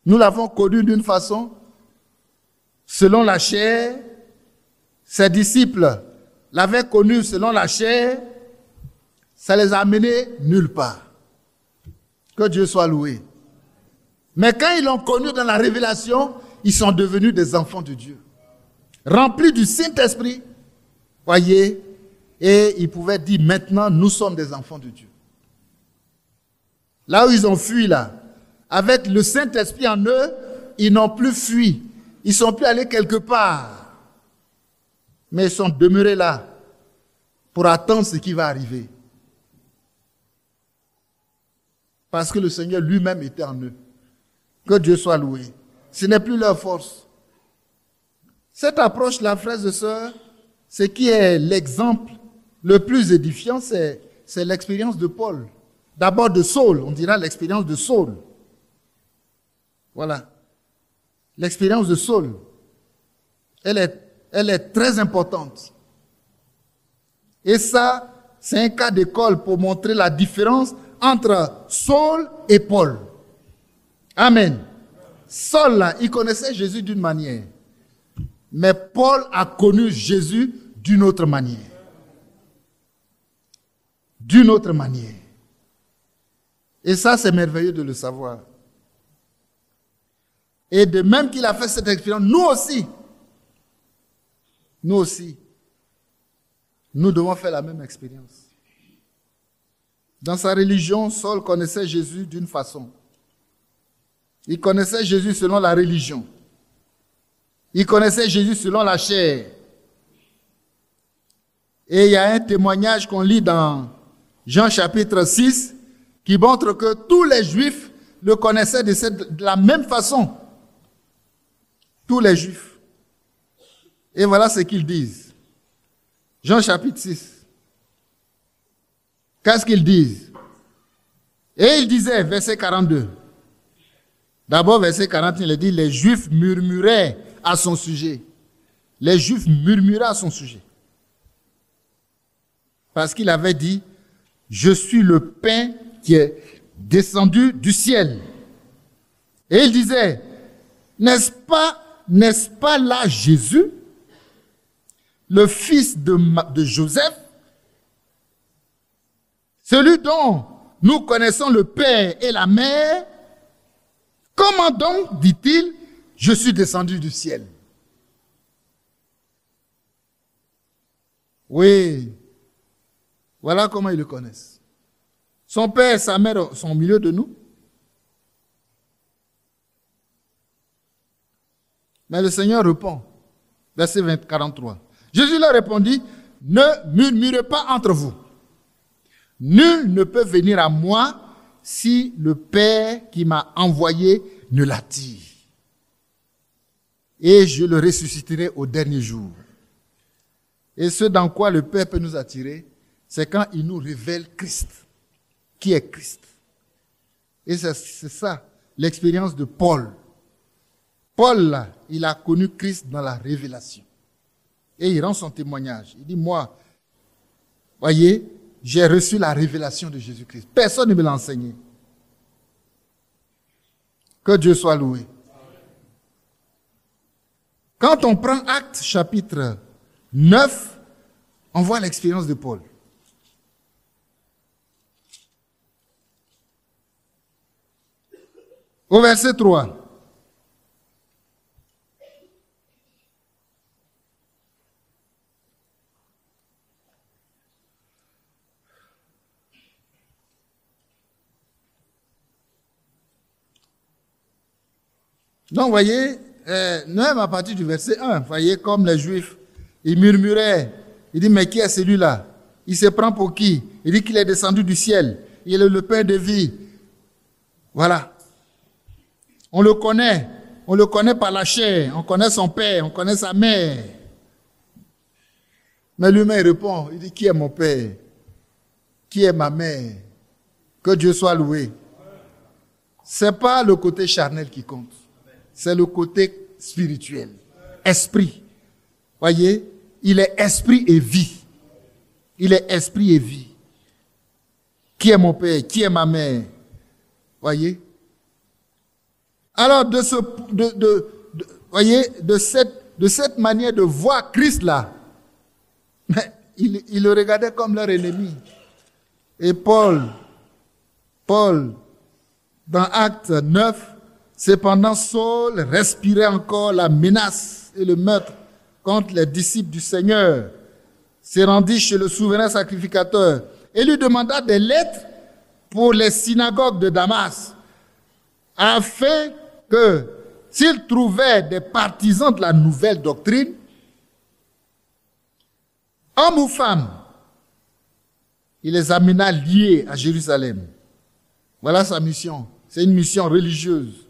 nous l'avons connu d'une façon, selon la chair, ses disciples l'avaient connu selon la chair, ça les a amenés nulle part. Que Dieu soit loué. Mais quand ils l'ont connu dans la révélation, ils sont devenus des enfants de Dieu. Remplis du Saint-Esprit, voyez, et ils pouvaient dire maintenant nous sommes des enfants de Dieu. Là où ils ont fui là, avec le Saint-Esprit en eux, ils n'ont plus fui. Ils ne sont plus allés quelque part. Mais ils sont demeurés là pour attendre ce qui va arriver. Parce que le Seigneur lui-même était en eux. Que Dieu soit loué. Ce n'est plus leur force. Cette approche-là, frères et sœurs, ce qui est l'exemple le plus édifiant, c'est l'expérience de Paul. D'abord de Saul, on dira l'expérience de Saul. Voilà. L'expérience de Saul, elle est très importante. Et ça, c'est un cas d'école pour montrer la différence entre Saul et Paul. Amen. Saul, là, il connaissait Jésus d'une manière. Mais Paul a connu Jésus d'une autre manière. D'une autre manière. Et ça, c'est merveilleux de le savoir. Et de même qu'il a fait cette expérience, nous aussi, nous devons faire la même expérience. Dans sa religion, Saul connaissait Jésus d'une façon. Il connaissait Jésus selon la religion. Il connaissait Jésus selon la chair. Et il y a un témoignage qu'on lit dans Jean chapitre 6 qui montre que tous les Juifs le connaissaient de la même façon. Tous les Juifs. Et voilà ce qu'ils disent. Jean chapitre 6. Qu'est-ce qu'ils disent? Et il disait, verset 42. D'abord, verset 41, il dit, les Juifs murmuraient à son sujet. Les Juifs murmuraient à son sujet. Parce qu'il avait dit, je suis le pain qui est descendu du ciel. Et il disait, n'est-ce pas là Jésus, le fils de Joseph, celui dont nous connaissons le père et la mère? Comment donc, dit-il, je suis descendu du ciel? Oui, voilà comment ils le connaissent. Son père et sa mère sont au milieu de nous. Mais le Seigneur répond, verset 43. Jésus leur répondit, ne murmurez pas entre vous. Nul ne peut venir à moi si le Père qui m'a envoyé ne l'attire. et je le ressusciterai au dernier jour. Et ce dans quoi le Père peut nous attirer, c'est quand il nous révèle Christ. Qui est Christ? Et c'est ça, l'expérience de Paul. Paul, là, il a connu Christ dans la révélation. Et il rend son témoignage. Il dit, moi, voyez, j'ai reçu la révélation de Jésus-Christ. Personne ne me l'a enseigné. Que Dieu soit loué. Quand on prend Actes chapitre 9, on voit l'expérience de Paul. Au verset 3. Donc, vous voyez, même à partir du verset 1, vous voyez, comme les Juifs, ils murmuraient. Il dit, mais qui est celui-là? Il se prend pour qui? Il dit qu'il est descendu du ciel. Il est le pain de vie. Voilà. On le connaît par la chair. On connaît son père, on connaît sa mère. Mais lui-même, il répond, il dit, qui est mon père? Qui est ma mère? Que Dieu soit loué. C'est pas le côté charnel qui compte. C'est le côté spirituel. Esprit. Voyez, il est esprit et vie. Il est esprit et vie. Qui est mon père? Qui est ma mère? Voyez? Alors, de cette manière de voir Christ là, il le regardait comme leur ennemi. Et Paul, dans Acte 9, cependant, Saul respirait encore la menace et le meurtre contre les disciples du Seigneur. Se rendit chez le souverain sacrificateur et lui demanda des lettres pour les synagogues de Damas, afin que, s'il trouvait des partisans de la nouvelle doctrine, hommes ou femmes, il les amena liés à Jérusalem. Voilà sa mission. C'est une mission religieuse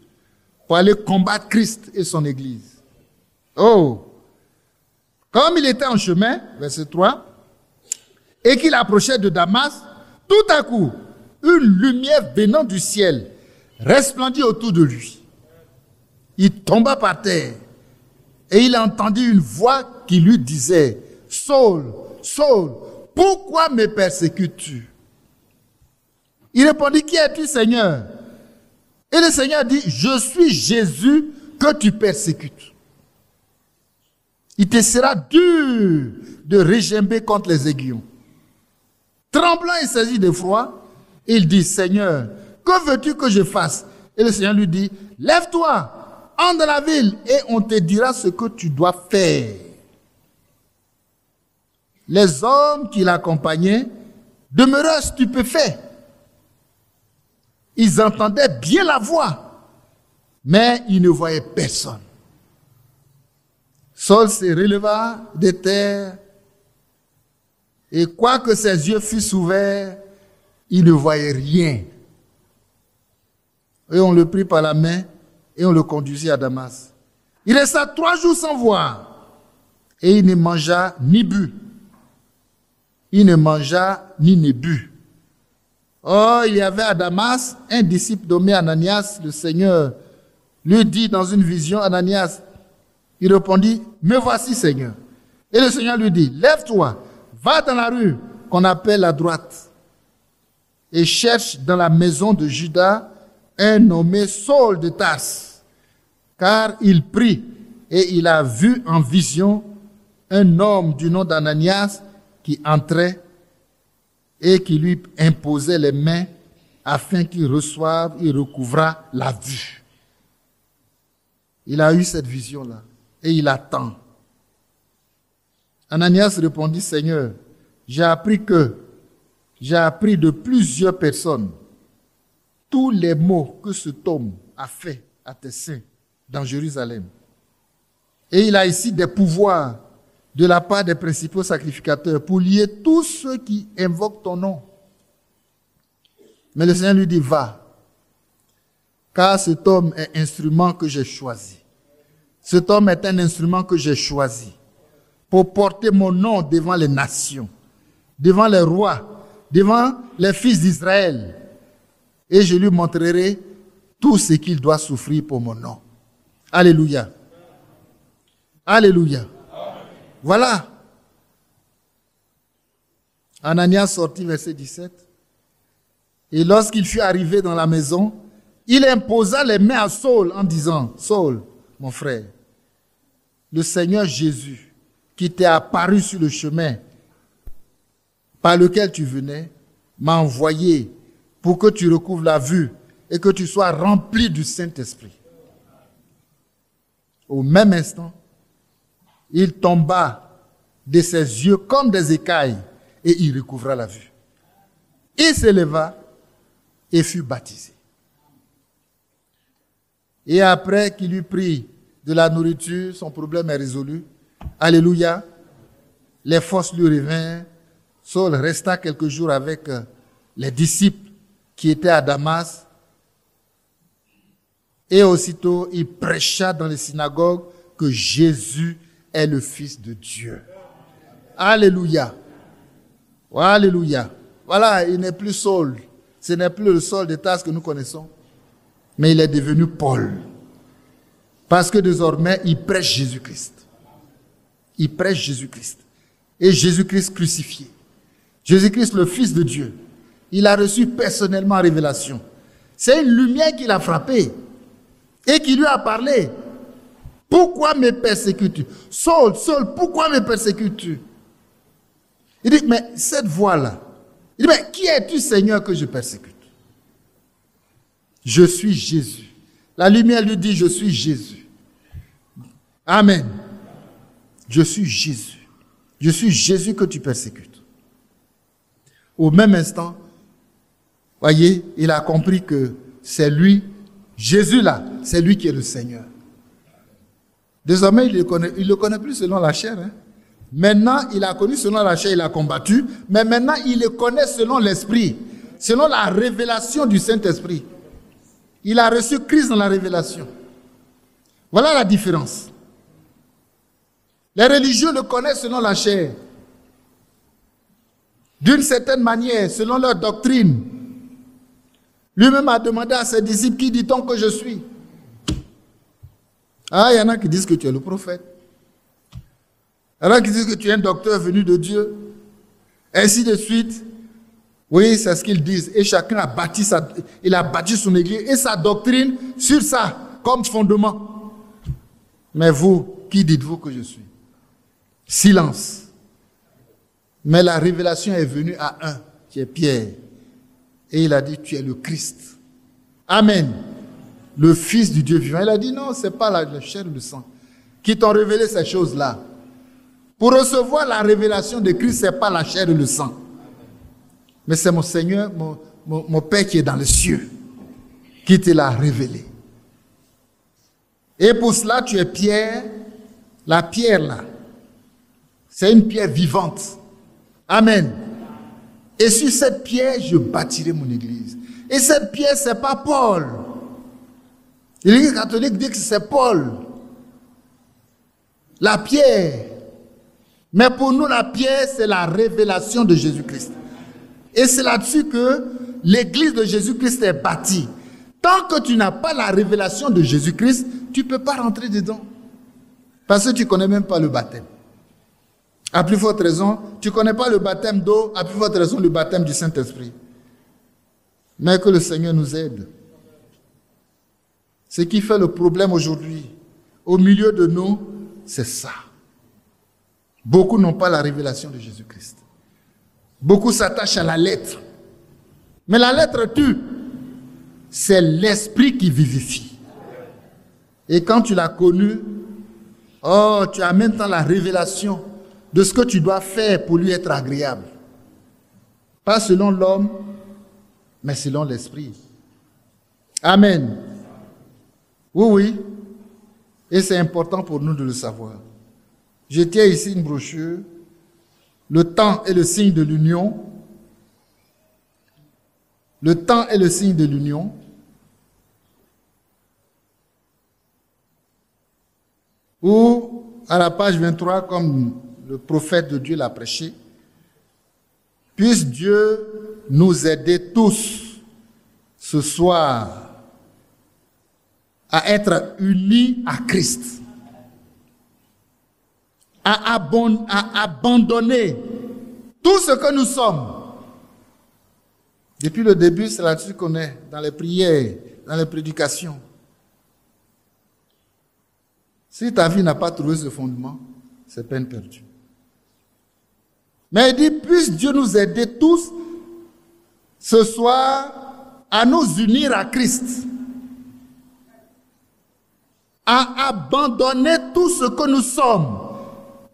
pour aller combattre Christ et son Église. Oh! Comme il était en chemin, verset 3, et qu'il approchait de Damas, tout à coup, une lumière venant du ciel resplendit autour de lui. Il tomba par terre et il entendit une voix qui lui disait, « Saul, Saul, pourquoi me persécutes-tu » Il répondit, « Qui es-tu, Seigneur » Et le Seigneur dit, « Je suis Jésus que tu persécutes. Il te sera dur de régimber contre les aiguillons. » Tremblant et saisi d'effroi, il dit, « Seigneur, que veux-tu que je fasse » Et le Seigneur lui dit, « Lève-toi, entre dans la ville et on te dira ce que tu dois faire. » Les hommes qui l'accompagnaient demeurèrent stupéfaits. Ils entendaient bien la voix, mais ils ne voyaient personne. Saul se releva de terre et quoique ses yeux fussent ouverts, il ne voyait rien. Et on le prit par la main et on le conduisit à Damas. Il resta 3 jours sans voir et il ne mangea ni bu. Il ne mangea ni ne but. Or, il y avait à Damas un disciple nommé Ananias. Le Seigneur lui dit dans une vision, Ananias, il répondit, « Me voici, Seigneur. » Et le Seigneur lui dit, « Lève-toi, va dans la rue qu'on appelle à droite et cherche dans la maison de Judas un nommé Saul de Tarse, car il prie et il a vu en vision un homme du nom d'Ananias qui entrait et qui lui imposait les mains afin qu'il reçoive, il recouvra la vue. » Il a eu cette vision-là et il attend. Ananias répondit, « Seigneur, j'ai appris de plusieurs personnes tous les maux que cet homme a fait à tes saints dans Jérusalem. Et il a ici des pouvoirs de la part des principaux sacrificateurs pour lier tous ceux qui invoquent ton nom. » Mais le Seigneur lui dit, « Va, car cet homme est instrument que j'ai choisi Cet homme est un instrument que j'ai choisi pour porter mon nom devant les nations, devant les rois, devant les fils d'Israël. Et je lui montrerai tout ce qu'il doit souffrir pour mon nom. Alléluia. Alléluia. Voilà. Ananias sortit, verset 17. Et lorsqu'il fut arrivé dans la maison, il imposa les mains à Saul en disant, Saul, mon frère, le Seigneur Jésus, qui t'est apparu sur le chemin par lequel tu venais, m'a envoyé pour que tu recouvres la vue et que tu sois rempli du Saint-Esprit. Au même instant, il tomba de ses yeux comme des écailles et il recouvra la vue. Il s'éleva et fut baptisé. Et après qu'il eut pris de la nourriture, son problème est résolu. Alléluia. Les forces lui revinrent. Saul resta quelques jours avec les disciples qui étaient à Damas. Et aussitôt, il prêcha dans les synagogues que Jésus est le Fils de Dieu. Alléluia. Alléluia. Voilà, il n'est plus Saul. Ce n'est plus le Saul de Tarse que nous connaissons. Mais il est devenu Paul. Parce que désormais, il prêche Jésus-Christ. Il prêche Jésus-Christ. Et Jésus-Christ crucifié. Jésus-Christ, le Fils de Dieu. Il a reçu personnellement la révélation. C'est une lumière qui l'a frappé. Et qui lui a parlé. Pourquoi me persécutes-tu? Saul, Saul, pourquoi me persécutes-tu? Il dit, mais cette voix-là. Il dit, mais qui es-tu, Seigneur, que je persécute? Je suis Jésus. La lumière lui dit, je suis Jésus. Amen. Je suis Jésus. Je suis Jésus que tu persécutes. Au même instant, voyez, il a compris que c'est lui, Jésus là, c'est lui qui est le Seigneur. Désormais, il le connaît plus selon la chair. Hein. Maintenant, il a connu selon la chair, il a combattu. Mais maintenant, il le connaît selon l'Esprit, selon la révélation du Saint-Esprit. Il a reçu Christ dans la révélation. Voilà la différence. Les religieux le connaissent selon la chair. D'une certaine manière, selon leur doctrine. Lui-même a demandé à ses disciples, qui dit-on que je suis? Ah, il y en a qui disent que tu es le prophète. Il y en a qui disent que tu es un docteur venu de Dieu. Ainsi de suite. Oui, c'est ce qu'ils disent. Et chacun a bâti son église et sa doctrine sur ça, comme fondement. Mais vous, qui dites-vous que je suis? Silence. Mais la révélation est venue à un, qui est Pierre. Et il a dit, tu es le Christ. Amen. Le Fils du Dieu vivant. Il a dit, non, ce n'est pas la chair ou le sang qui t'ont révélé ces choses-là. Pour recevoir la révélation de Christ, ce n'est pas la chair et le sang. Mais c'est mon Seigneur, mon Père qui est dans les cieux, qui te l'a révélé. Et pour cela, tu es Pierre. La pierre là, c'est une pierre vivante. Amen. Et sur cette pierre, je bâtirai mon église. Et cette pierre, ce n'est pas Paul. L'Église catholique dit que c'est Paul. La pierre. Mais pour nous, la pierre, c'est la révélation de Jésus-Christ. Et c'est là-dessus que l'église de Jésus-Christ est bâtie. Tant que tu n'as pas la révélation de Jésus-Christ, tu ne peux pas rentrer dedans. Parce que tu ne connais même pas le baptême. À plus forte raison, tu ne connais pas le baptême d'eau, à plus forte raison, le baptême du Saint-Esprit. Mais que le Seigneur nous aide. Ce qui fait le problème aujourd'hui, au milieu de nous, c'est ça. Beaucoup n'ont pas la révélation de Jésus-Christ. Beaucoup s'attachent à la lettre. Mais la lettre tue. C'est l'esprit qui vivifie. Et quand tu l'as connu, oh, tu as en même temps la révélation de ce que tu dois faire pour lui être agréable. Pas selon l'homme, mais selon l'esprit. Amen. Oui, oui. Et c'est important pour nous de le savoir. Je tiens ici une brochure. Le temps est le signe de l'union. Le temps est le signe de l'union. Ou à la page 23, comme le prophète de Dieu l'a prêché, puisse Dieu nous aider tous ce soir à être unis à Christ, à abandonner tout ce que nous sommes. Depuis le début, c'est là-dessus qu'on est, dans les prières, dans les prédications. Si ta vie n'a pas trouvé ce fondement, c'est peine perdue. Mais il dit, puisse Dieu nous aider tous ce soir à nous unir à Christ, à abandonner tout ce que nous sommes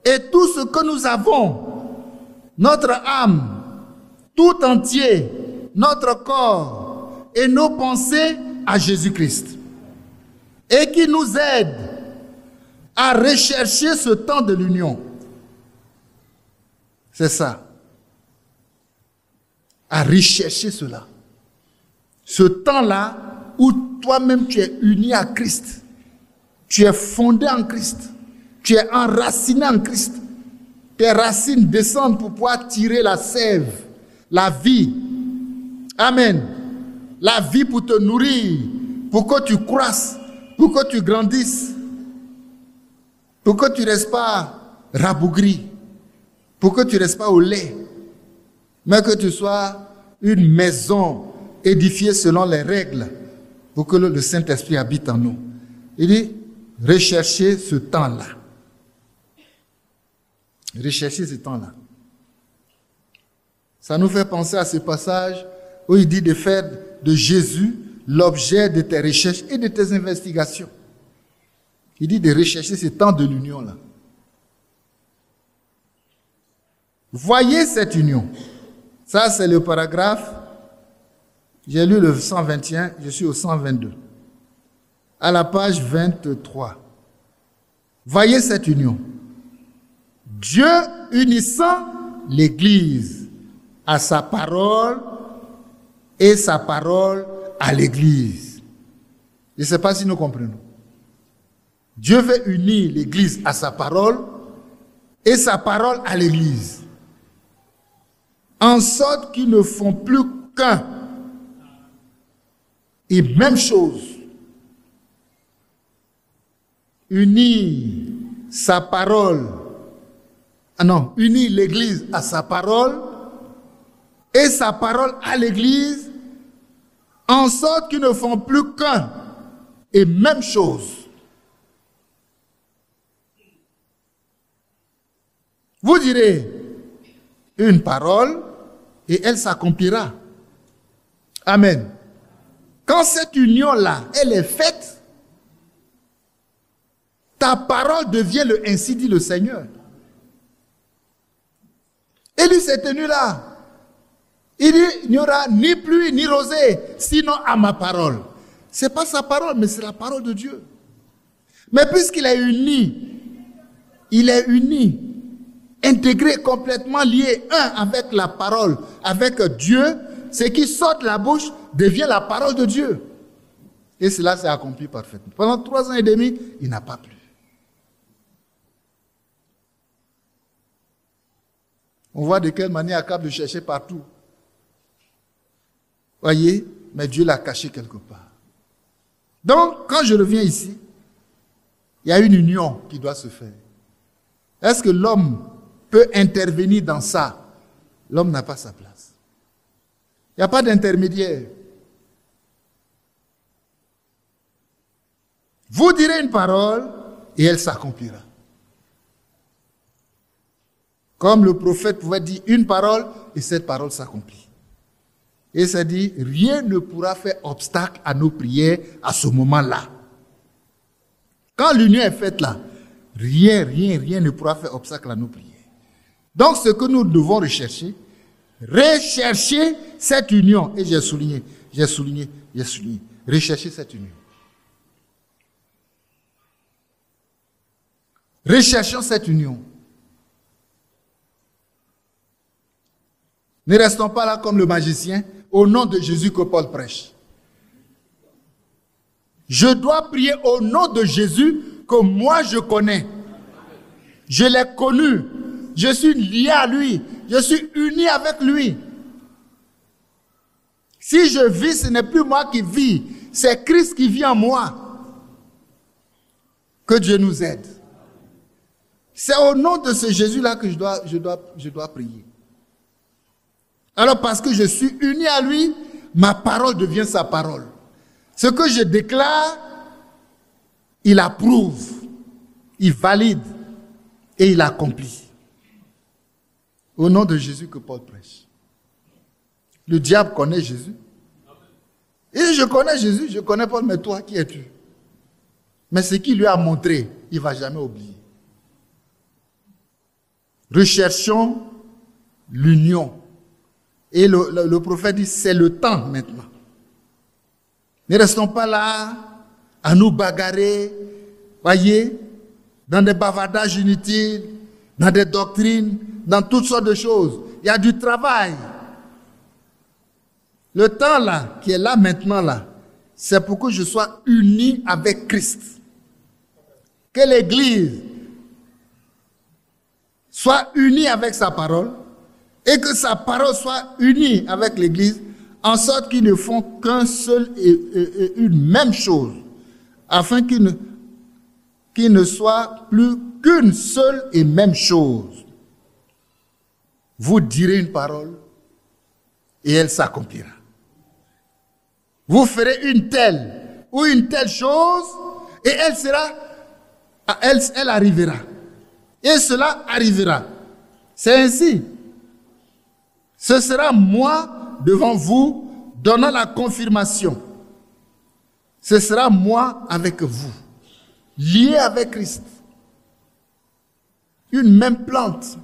et tout ce que nous avons, notre âme, tout entier, notre corps et nos pensées à Jésus-Christ. Et qui nous aide à rechercher ce temps de l'union. C'est ça. À rechercher cela. Ce temps-là où toi-même tu es uni à Christ. Tu es fondé en Christ. Tu es enraciné en Christ. Tes racines descendent pour pouvoir tirer la sève, la vie. Amen. La vie pour te nourrir, pour que tu croisses, pour que tu grandisses, pour que tu ne restes pas rabougri, pour que tu ne restes pas au lait, mais que tu sois une maison édifiée selon les règles, pour que le Saint-Esprit habite en nous. Il dit, recherchez ce temps-là. Recherchez ce temps-là. Ça nous fait penser à ce passage où il dit de faire de Jésus l'objet de tes recherches et de tes investigations. Il dit de rechercher ce temps de l'union-là. Voyez cette union. Ça, c'est le paragraphe. J'ai lu le 121, je suis au 122. À la page 23. Voyez cette union. Dieu unissant l'Église à sa parole et sa parole à l'Église. Je ne sais pas si nous comprenons. Dieu veut unir l'Église à sa parole et sa parole à l'Église. En sorte qu'ils ne font plus qu'un. Et même chose. Unir sa parole. Unir l'Église à sa parole et sa parole à l'Église, en sorte qu'ils ne font plus qu'un et même chose. Vous direz une parole et elle s'accomplira. Amen. Quand cette union-là, elle est faite, ta parole devient le ainsi dit le Seigneur. Et lui s'est tenu là. Il dit, il n'y aura ni pluie ni rosée, sinon à ma parole. Ce n'est pas sa parole, mais c'est la parole de Dieu. Mais puisqu'il est uni, intégré, complètement lié, un avec la parole, avec Dieu, ce qui sort de la bouche devient la parole de Dieu. Et cela s'est accompli parfaitement. Pendant 3 ans et demi, il n'a pas plu. On voit de quelle manière Akab le cherchait partout. Voyez, mais Dieu l'a caché quelque part. Donc, quand je reviens ici, il y a une union qui doit se faire. Est-ce que l'homme peut intervenir dans ça? L'homme n'a pas sa place. Il n'y a pas d'intermédiaire. Vous direz une parole et elle s'accomplira. Comme le prophète pouvait dire une parole et cette parole s'accomplit. Et ça dit, rien ne pourra faire obstacle à nos prières à ce moment-là. Quand l'union est faite là, rien ne pourra faire obstacle à nos prières. Donc ce que nous devons rechercher cette union. Et j'ai souligné. Rechercher cette union. Recherchons cette union. Ne restons pas là comme le magicien, au nom de Jésus que Paul prêche. Je dois prier au nom de Jésus que moi je connais. Je l'ai connu. Je suis lié à lui. Je suis uni avec lui. Si je vis, ce n'est plus moi qui vis. C'est Christ qui vit en moi. Que Dieu nous aide. C'est au nom de ce Jésus-là que je dois prier. Alors parce que je suis uni à lui, ma parole devient sa parole. Ce que je déclare, il approuve, il valide et il accomplit. Au nom de Jésus que Paul prêche. Le diable connaît Jésus. Et je connais Jésus, je connais Paul, mais toi, qui es-tu? Mais ce qu'il lui a montré, il ne va jamais oublier. Recherchons l'union. Et le prophète dit, c'est le temps maintenant. Ne restons pas là à nous bagarrer, voyez, dans des bavardages inutiles, dans des doctrines, dans toutes sortes de choses. Il y a du travail. Le temps là, qui est là maintenant là, c'est pour que je sois uni avec Christ. Que l'Église soit unie avec sa parole et que sa parole soit unie avec l'Église, en sorte qu'ils ne font qu'un seul et une même chose, afin qu'ils ne soient plus qu'une seule et même chose. Vous direz une parole et elle s'accomplira. Vous ferez une telle ou une telle chose et elle arrivera. Et cela arrivera. C'est ainsi. Ce sera moi devant vous donnant la confirmation. Ce sera moi avec vous, lié avec Christ. Une même plante.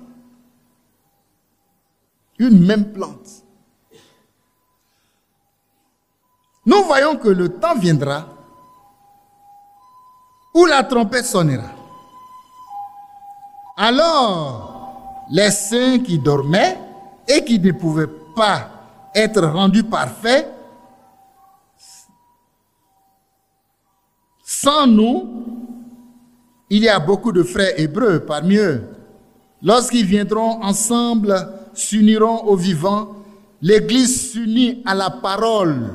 Une même plante. Nous voyons que le temps viendra où la trompette sonnera. Alors, les saints qui dormaient et qui ne pouvaient pas être rendus parfaits, sans nous, il y a beaucoup de frères hébreux parmi eux. Lorsqu'ils viendront ensemble, s'uniront au vivant, l'Église s'unit à la parole.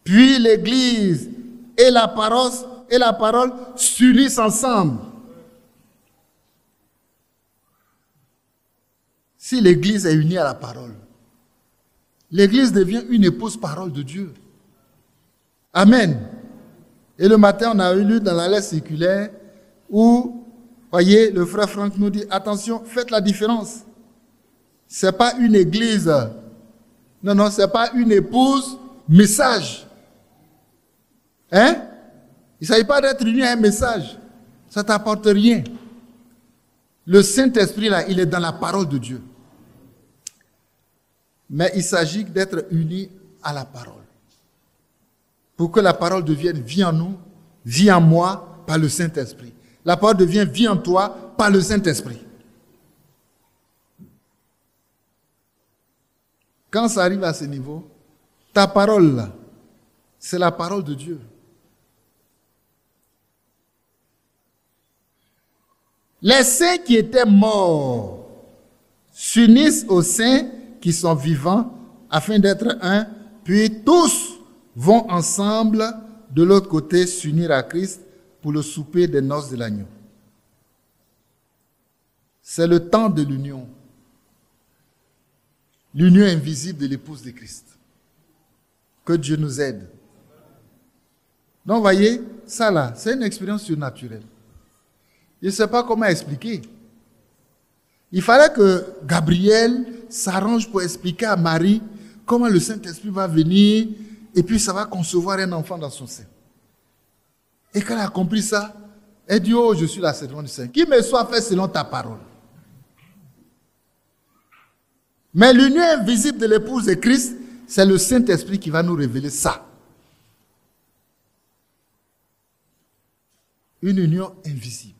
Puis l'Église et la parole s'unissent ensemble. Si l'Église est unie à la parole, l'Église devient une épouse parole de Dieu. Amen. Et le matin, on a lu dans la lettre circulaire où, voyez, le frère Franck nous dit, attention, faites la différence. Ce n'est pas une église. Non, ce n'est pas une épouse message. Hein? Il ne s'agit pas d'être uni à un message. Ça ne t'apporte rien. Le Saint-Esprit, là, il est dans la parole de Dieu. Mais il s'agit d'être uni à la parole. Pour que la parole devienne vie en nous, vie en moi, par le Saint-Esprit. La parole devient vie en toi, par le Saint-Esprit. Quand ça arrive à ce niveau, ta parole, là, c'est la parole de Dieu. Les saints qui étaient morts s'unissent aux saints qui sont vivants afin d'être un, puis tous vont ensemble de l'autre côté s'unir à Christ pour le souper des noces de l'agneau. C'est le temps de l'union. L'union invisible de l'épouse de Christ. Que Dieu nous aide. Donc, voyez, ça là, c'est une expérience surnaturelle. Je ne sais pas comment expliquer. Il fallait que Gabriel s'arrange pour expliquer à Marie comment le Saint-Esprit va venir et puis ça va concevoir un enfant dans son sein. Et quand elle a compris ça, elle dit, oh, je suis la servante du Saint. Qu'il me soit fait selon ta parole. Mais l'union invisible de l'épouse de Christ, c'est le Saint-Esprit qui va nous révéler ça. Une union invisible.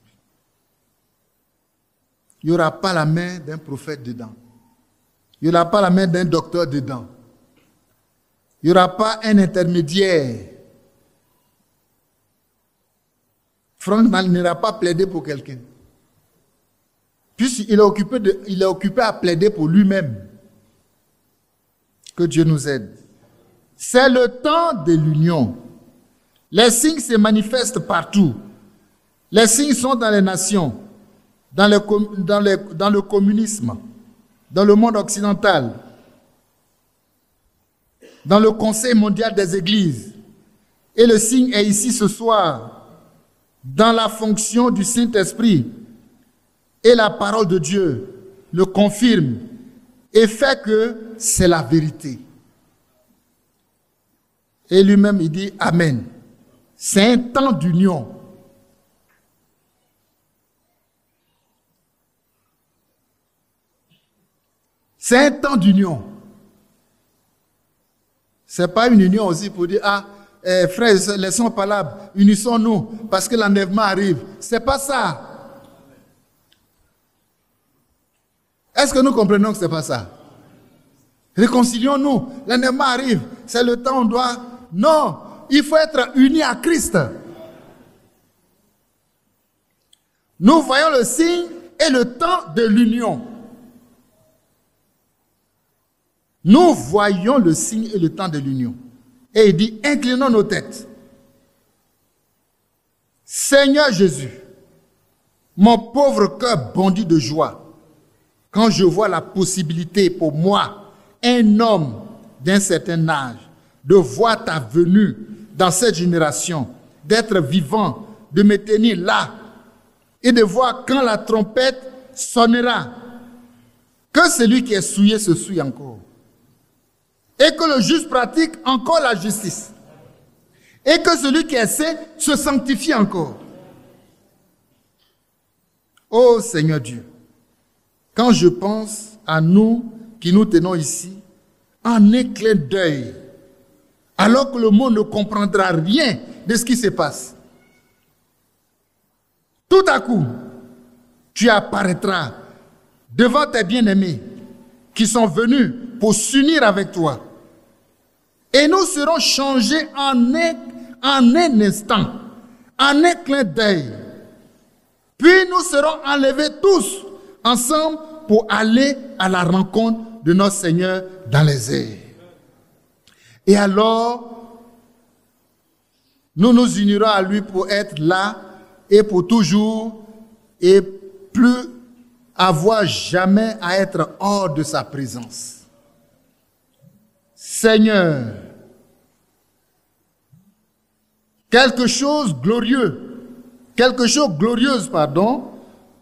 Il n'y aura pas la main d'un prophète dedans. Il n'y aura pas la main d'un docteur dedans. Il n'y aura pas un intermédiaire. Franck n'ira pas plaider pour quelqu'un. Puisqu'il est occupé à plaider pour lui-même. Que Dieu nous aide. C'est le temps de l'union. Les signes se manifestent partout. Les signes sont dans les nations, dans le communisme, dans le monde occidental, dans le Conseil mondial des églises. Et le signe est ici ce soir, dans la fonction du Saint-Esprit. Et la parole de Dieu le confirme et fait que c'est la vérité. Et lui-même, il dit Amen. C'est un temps d'union. C'est un temps d'union. Ce n'est pas une union aussi pour dire, frères, laissons palabres, unissons-nous parce que l'enlèvement arrive. Ce n'est pas ça. Est-ce que nous comprenons que ce n'est pas ça? Réconcilions-nous. L'enlèvement arrive. C'est le temps où on doit... Non, il faut être unis à Christ. Nous voyons le signe et le temps de l'union. Nous voyons le signe et le temps de l'union. Et il dit, inclinons nos têtes. Seigneur Jésus, mon pauvre cœur bondit de joie quand je vois la possibilité pour moi, un homme d'un certain âge, de voir ta venue dans cette génération, d'être vivant, de me tenir là et de voir quand la trompette sonnera, que celui qui est souillé se souille encore. Et que le juste pratique encore la justice. Et que celui qui est saint se sanctifie encore. Ô Seigneur Dieu, quand je pense à nous qui nous tenons ici, en un clin d'œil, alors que le monde ne comprendra rien de ce qui se passe, tout à coup, tu apparaîtras devant tes bien-aimés qui sont venus pour s'unir avec toi. Et nous serons changés en un instant, en un clin d'œil. Puis nous serons enlevés tous ensemble pour aller à la rencontre de notre Seigneur dans les airs. Et alors, nous nous unirons à lui pour être là et pour toujours et plus avoir jamais à être hors de sa présence. Seigneur, quelque chose glorieuse,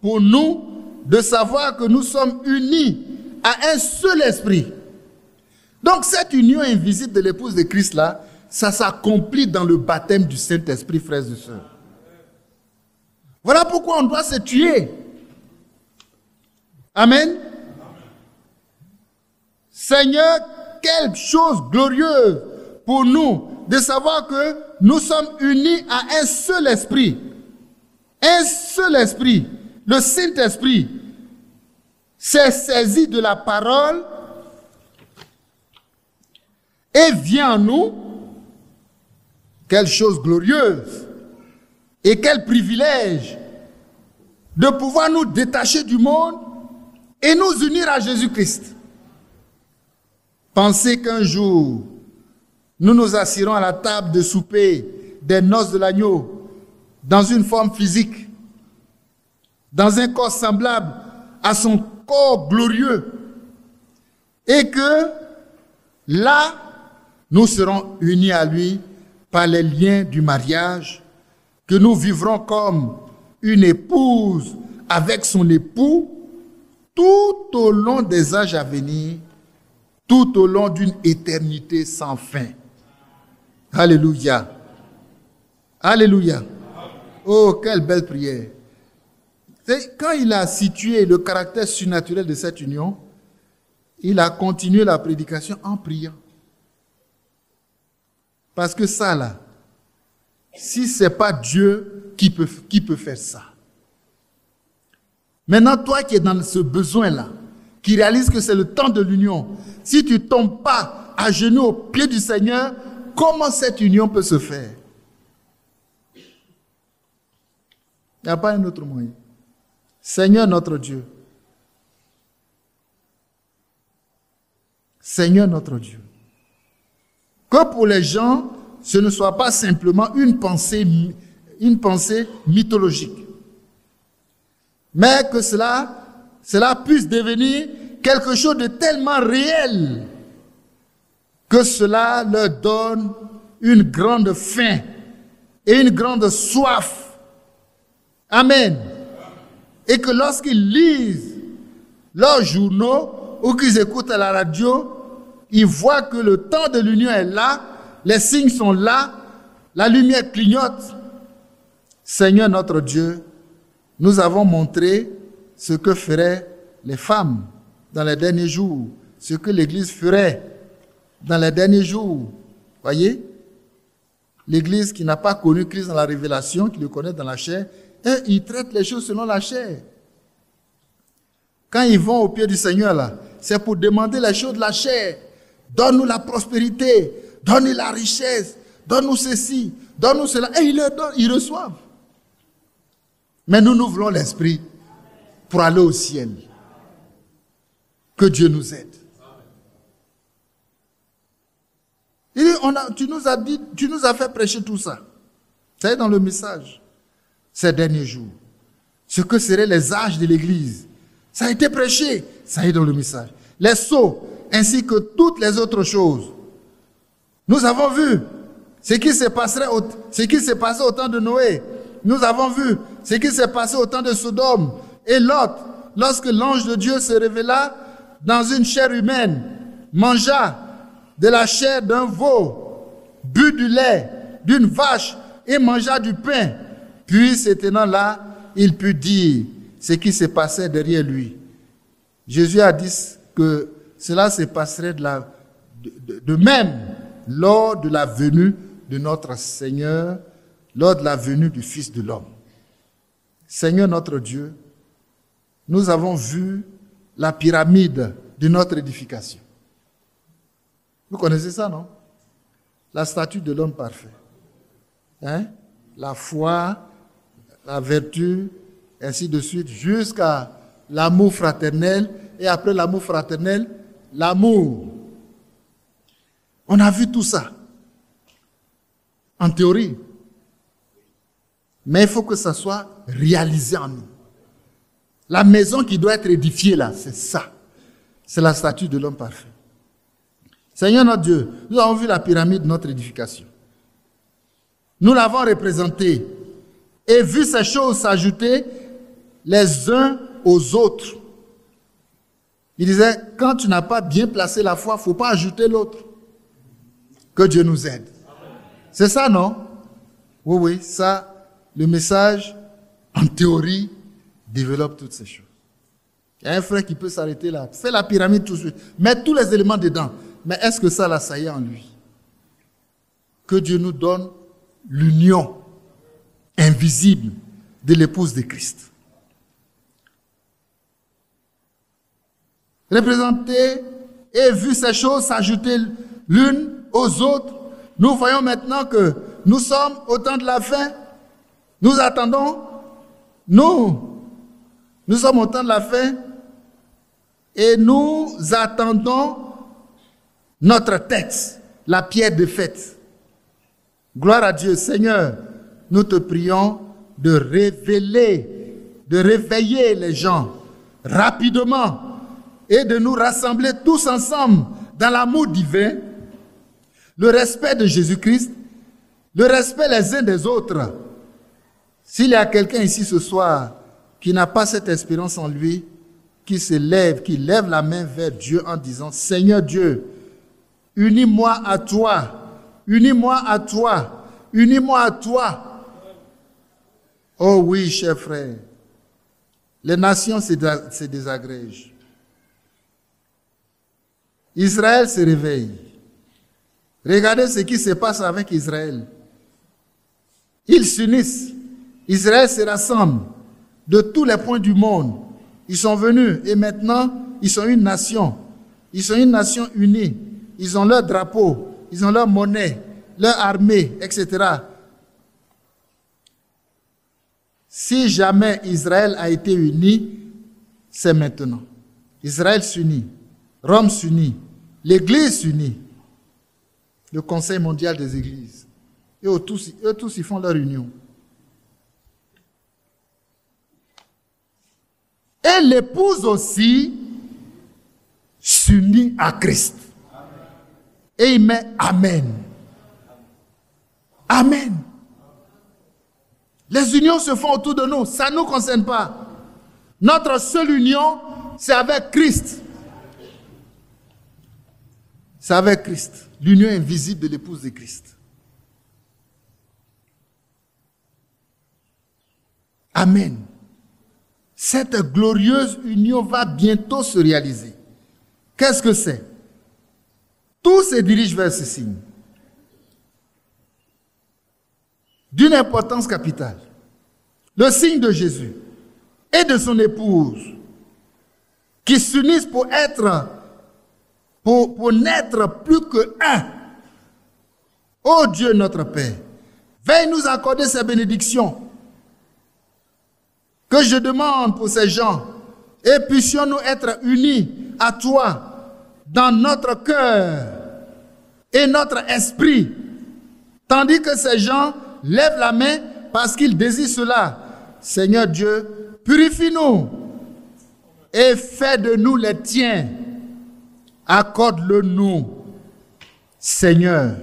pour nous de savoir que nous sommes unis à un seul esprit. Donc cette union invisible de l'épouse de Christ là, ça s'accomplit dans le baptême du Saint-Esprit, frères et sœurs. Voilà pourquoi on doit se tuer. Amen. Seigneur, quelque chose glorieuse pour nous de savoir que nous sommes unis à un seul esprit. Un seul esprit. Le Saint-Esprit s'est saisi de la parole et vient en nous. Quelle chose glorieuse et quel privilège de pouvoir nous détacher du monde et nous unir à Jésus-Christ. Pensez qu'un jour, nous nous assirons à la table de souper des noces de l'agneau dans une forme physique, dans un corps semblable à son corps glorieux, et que là, nous serons unis à lui par les liens du mariage, que nous vivrons comme une épouse avec son époux tout au long des âges à venir, tout au long d'une éternité sans fin. Alléluia. Alléluia. Oh, quelle belle prière. Quand il a situé le caractère surnaturel de cette union, il a continué la prédication en priant. Parce que ça là, si ce n'est pas Dieu qui peut faire ça. Maintenant, toi qui es dans ce besoin-là, qui réalise que c'est le temps de l'union, si tu ne tombes pas à genoux au pied du Seigneur, comment cette union peut se faire? Il n'y a pas un autre moyen. Seigneur notre Dieu. Seigneur notre Dieu. Que pour les gens, ce ne soit pas simplement une pensée mythologique, mais que cela puisse devenir quelque chose de tellement réel que cela leur donne une grande faim et une grande soif. Amen. Et que lorsqu'ils lisent leurs journaux ou qu'ils écoutent à la radio, ils voient que le temps de l'union est là, les signes sont là, la lumière clignote. Seigneur notre Dieu, nous avons montré ce que feraient les femmes dans les derniers jours, ce que l'Église ferait dans les derniers jours. Voyez? L'Église qui n'a pas connu Christ dans la révélation, qui le connaît dans la chair, et ils traitent les choses selon la chair. Quand ils vont au pied du Seigneur, là, c'est pour demander les choses de la chair. Donne-nous la prospérité, donne-nous la richesse, donne-nous ceci, donne-nous cela. Et ils leur donnent, ils reçoivent. Mais nous voulons l'esprit pour aller au ciel. Que Dieu nous aide. Il dit, tu nous as fait prêcher tout ça. C'est dans le message. Ces derniers jours. Ce que seraient les âges de l'Église. Ça a été prêché. Ça est dans le message. Les sceaux, ainsi que toutes les autres choses. Nous avons vu ce qui s'est passé au temps de Noé. Nous avons vu ce qui s'est passé au temps de Sodome et Lot, lorsque l'ange de Dieu se révéla dans une chair humaine, mangea de la chair d'un veau, but du lait d'une vache et mangea du pain. Puis, s'étonnant là, il put dire ce qui se passait derrière lui. Jésus a dit que cela se passerait de même lors de la venue de notre Seigneur, lors de la venue du Fils de l'homme. Seigneur notre Dieu, nous avons vu la pyramide de notre édification. Vous connaissez ça, non? La statue de l'homme parfait. Hein? La foi, la vertu, ainsi de suite, jusqu'à l'amour fraternel, et après l'amour fraternel, l'amour. On a vu tout ça, en théorie. Mais il faut que ça soit réalisé en nous. La maison qui doit être édifiée là, c'est ça. C'est la statue de l'homme parfait. Seigneur notre Dieu, nous avons vu la pyramide de notre édification. Nous l'avons représentée et vu ces choses s'ajouter les uns aux autres. Il disait, quand tu n'as pas bien placé la foi, il ne faut pas ajouter l'autre. Que Dieu nous aide. C'est ça, non? Oui, ça, le message, en théorie, développe toutes ces choses. Il y a un frère qui peut s'arrêter là, fait la pyramide tout de suite, met tous les éléments dedans. Mais est-ce que ça, là, ça y est en lui? Que Dieu nous donne l'union invisible de l'épouse de Christ. Représenter et vu ces choses s'ajouter l'une aux autres, nous voyons maintenant que nous sommes au temps de la fin. Nous attendons, nous sommes au temps de la fin et nous attendons notre tête, la pierre de fête. Gloire à Dieu. Seigneur, nous te prions de réveiller les gens rapidement et de nous rassembler tous ensemble dans l'amour divin, le respect de Jésus-Christ, le respect les uns des autres. S'il y a quelqu'un ici ce soir qui n'a pas cette espérance en lui, qui lève la main vers Dieu en disant, Seigneur Dieu, unis-moi à toi, unis-moi à toi, unis-moi à toi. Oh oui, chers frères, les nations se désagrègent. Israël se réveille. Regardez ce qui se passe avec Israël. Ils s'unissent. Israël se rassemble de tous les points du monde. Ils sont venus et maintenant, ils sont une nation. Ils sont une nation unie. Ils ont leur drapeau, ils ont leur monnaie, leur armée, etc. Si jamais Israël a été uni, c'est maintenant. Israël s'unit, Rome s'unit, l'Église s'unit, le Conseil mondial des Églises. Et eux tous, ils font leur union. Et l'épouse aussi s'unit à Christ. Et il met Amen. Amen. Les unions se font autour de nous. Ça ne nous concerne pas. Notre seule union, c'est avec Christ. C'est avec Christ. L'union invisible de l'épouse de Christ. Amen. Cette glorieuse union va bientôt se réaliser. Qu'est-ce que c'est? Tout se dirige vers ce signe. D'une importance capitale. Le signe de Jésus et de son épouse qui s'unissent pour n'être plus que un. Ô Dieu notre Père, veuille nous accorder ces bénédictions que je demande pour ces gens et puissions-nous être unis à toi dans notre cœur et notre esprit, tandis que ces gens lèvent la main parce qu'ils désirent cela. Seigneur Dieu, purifie-nous et fais de nous les tiens. Accorde-le nous, Seigneur.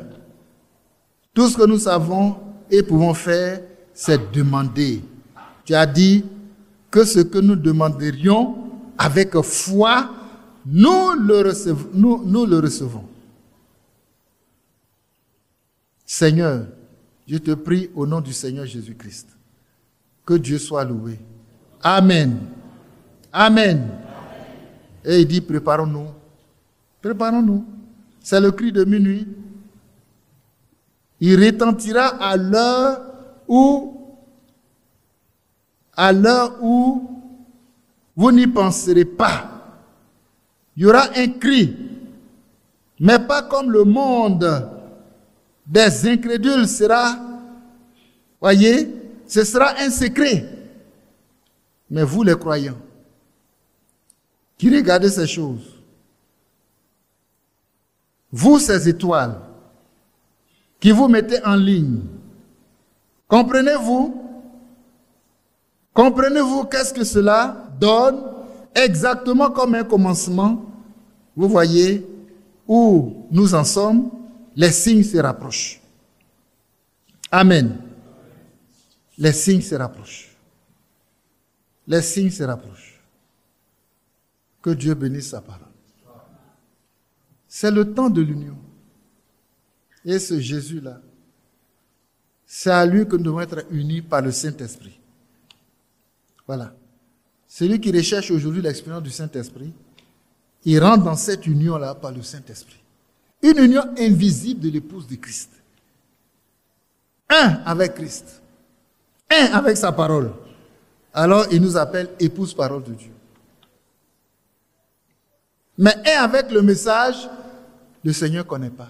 Tout ce que nous savons et pouvons faire, c'est demander. Tu as dit que ce que nous demanderions avec foi, nous le recevons. Seigneur, je te prie au nom du Seigneur Jésus-Christ. Que Dieu soit loué. Amen. Amen. Et il dit, préparons-nous. Préparons-nous. C'est le cri de minuit. Il retentira à l'heure où vous n'y penserez pas. Il y aura un cri, mais pas comme le monde des incrédules sera, voyez, ce sera un secret. Mais vous les croyants, qui regardez ces choses, vous ces étoiles, qui vous mettez en ligne, comprenez-vous qu'est-ce que cela donne exactement comme un commencement? Vous voyez où nous en sommes, les signes se rapprochent. Amen. Les signes se rapprochent. Les signes se rapprochent. Que Dieu bénisse sa parole. C'est le temps de l'union. Et ce Jésus-là, c'est à lui que nous devons être unis par le Saint-Esprit. Voilà. Celui qui recherche aujourd'hui l'expérience du Saint-Esprit, il rentre dans cette union-là par le Saint-Esprit. Une union invisible de l'épouse de Christ. Un avec Christ. Un avec sa parole. Alors il nous appelle épouse parole de Dieu. Mais un avec le message, le Seigneur ne connaît pas.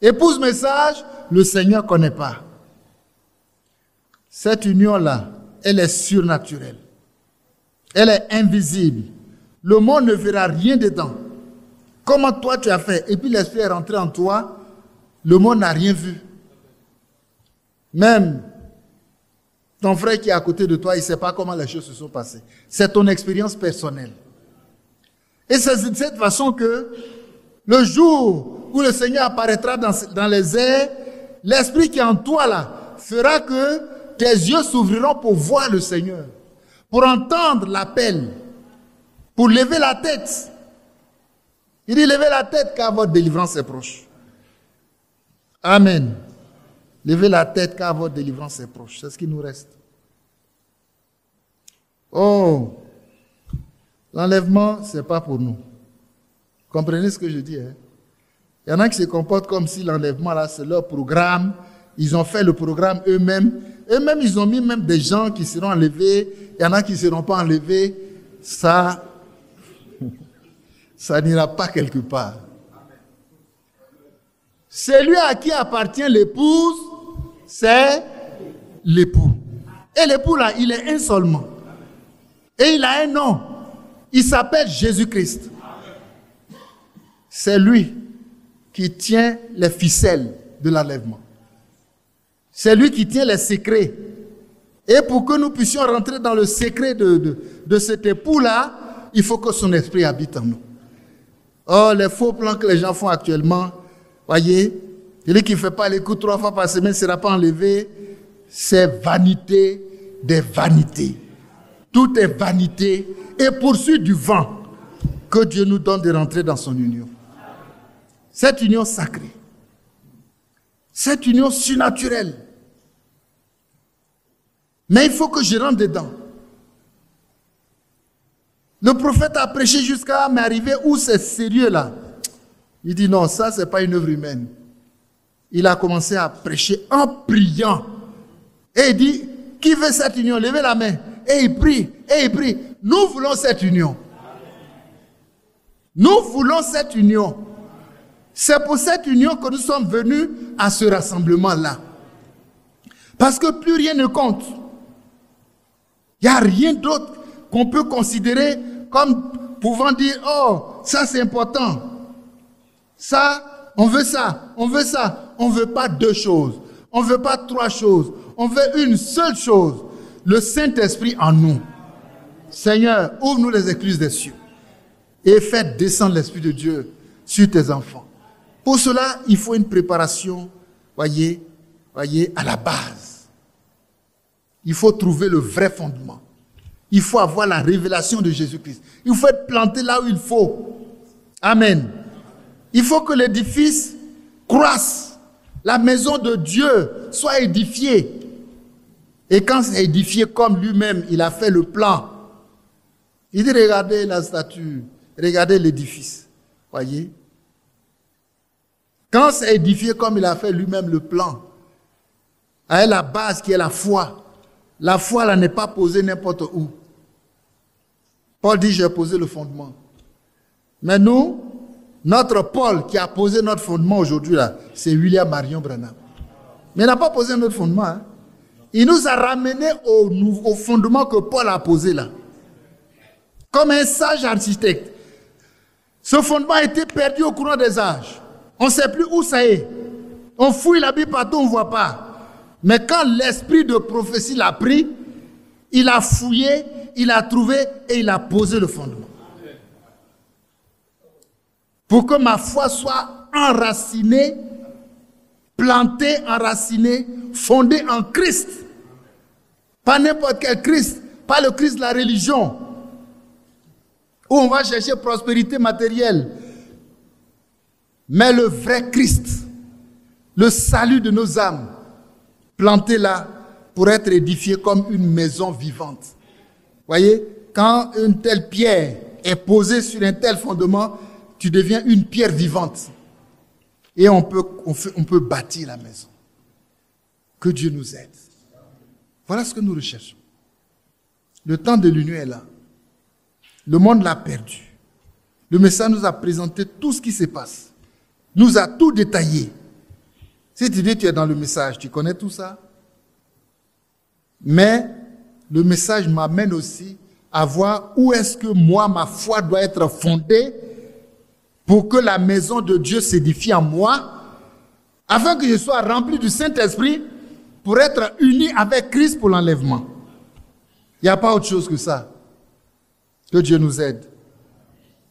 Épouse message, le Seigneur ne connaît pas. Cette union-là, elle est surnaturelle. Elle est invisible. Le monde ne verra rien dedans. Comment toi tu as fait, et puis l'Esprit est rentré en toi, le monde n'a rien vu. Même ton frère qui est à côté de toi, il ne sait pas comment les choses se sont passées. C'est ton expérience personnelle. Et c'est de cette façon que le jour où le Seigneur apparaîtra dans les airs, l'Esprit qui est en toi là, fera que tes yeux s'ouvriront pour voir le Seigneur, pour entendre l'appel, pour lever la tête. Il dit, levez la tête car votre délivrance est proche. Amen. Levez la tête car votre délivrance est proche. C'est ce qui nous reste. Oh, l'enlèvement, ce n'est pas pour nous. Comprenez ce que je dis, hein? Il y en a qui se comportent comme si l'enlèvement, là, c'est leur programme. Ils ont fait le programme eux-mêmes. Eux-mêmes, ils ont mis même des gens qui seront enlevés. Il y en a qui ne seront pas enlevés. Ça n'ira pas quelque part. Celui à qui appartient l'épouse, c'est l'époux. Et l'époux là, il est un seulement. Et il a un nom. Il s'appelle Jésus-Christ. C'est lui qui tient les ficelles de l'enlèvement. C'est lui qui tient les secrets. Et pour que nous puissions rentrer dans le secret de cet époux-là, il faut que son esprit habite en nous. Oh, les faux plans que les gens font actuellement, voyez, celui qui ne fait pas les coups 3 fois par semaine ne sera pas enlevé. C'est vanité des vanités. Tout est vanité et poursuite du vent. Que Dieu nous donne de rentrer dans son union. Cette union sacrée. Cette union surnaturelle. Mais il faut que je rentre dedans. Le prophète a prêché jusqu'à m'arriver où c'est sérieux là. Il dit non, ça c'est pas une œuvre humaine. Il a commencé à prêcher en priant. Et il dit, qui veut cette union? Levez la main. Et il prie, et il prie. Nous voulons cette union. Nous voulons cette union. C'est pour cette union que nous sommes venus à ce rassemblement-là. Parce que plus rien ne compte. Il n'y a rien d'autre qu'on peut considérer comme pouvant dire, oh, ça c'est important. Ça, on veut ça, on veut ça. On ne veut pas deux choses. On ne veut pas trois choses. On veut une seule chose. Le Saint-Esprit en nous. Seigneur, ouvre-nous les écluses des cieux. Et fais descendre l'Esprit de Dieu sur tes enfants. Pour cela, il faut une préparation, voyez, à la base. Il faut trouver le vrai fondement. Il faut avoir la révélation de Jésus-Christ. Il faut être planté là où il faut. Amen. Il faut que l'édifice croisse. La maison de Dieu soit édifiée. Et quand c'est édifié comme lui-même, il a fait le plan. Il dit, regardez la statue, regardez l'édifice. Voyez. Quand c'est édifié comme il a fait lui-même le plan, avec la base qui est la foi. La foi là n'est pas posée n'importe où. Paul dit, j'ai posé le fondement. Mais nous, notre Paul qui a posé notre fondement aujourd'hui là, c'est William Marion Branham. Mais il n'a pas posé notre fondement. Hein. Il nous a ramenés au fondement que Paul a posé là. Comme un sage architecte. Ce fondement a été perdu au courant des âges. On ne sait plus où ça est. On fouille la Bible partout, on ne voit pas. Mais quand l'esprit de prophétie l'a pris, il a fouillé, il a trouvé et il a posé le fondement. Pour que ma foi soit enracinée, plantée, enracinée, fondée en Christ. Pas n'importe quel Christ, pas le Christ de la religion, où on va chercher prospérité matérielle. Mais le vrai Christ, le salut de nos âmes, planté là pour être édifié comme une maison vivante. Voyez, quand une telle pierre est posée sur un tel fondement, tu deviens une pierre vivante. Et on peut bâtir la maison. Que Dieu nous aide. Voilà ce que nous recherchons. Le temps de l'union est là. Le monde l'a perdu. Le message nous a présenté tout ce qui se passe. Nous a tout détaillé. Si tu dis que tu es dans le message, tu connais tout ça. Mais le message m'amène aussi à voir où est-ce que moi, ma foi doit être fondée pour que la maison de Dieu s'édifie en moi, afin que je sois rempli du Saint-Esprit pour être uni avec Christ pour l'enlèvement. Il n'y a pas autre chose que ça. Que Dieu nous aide.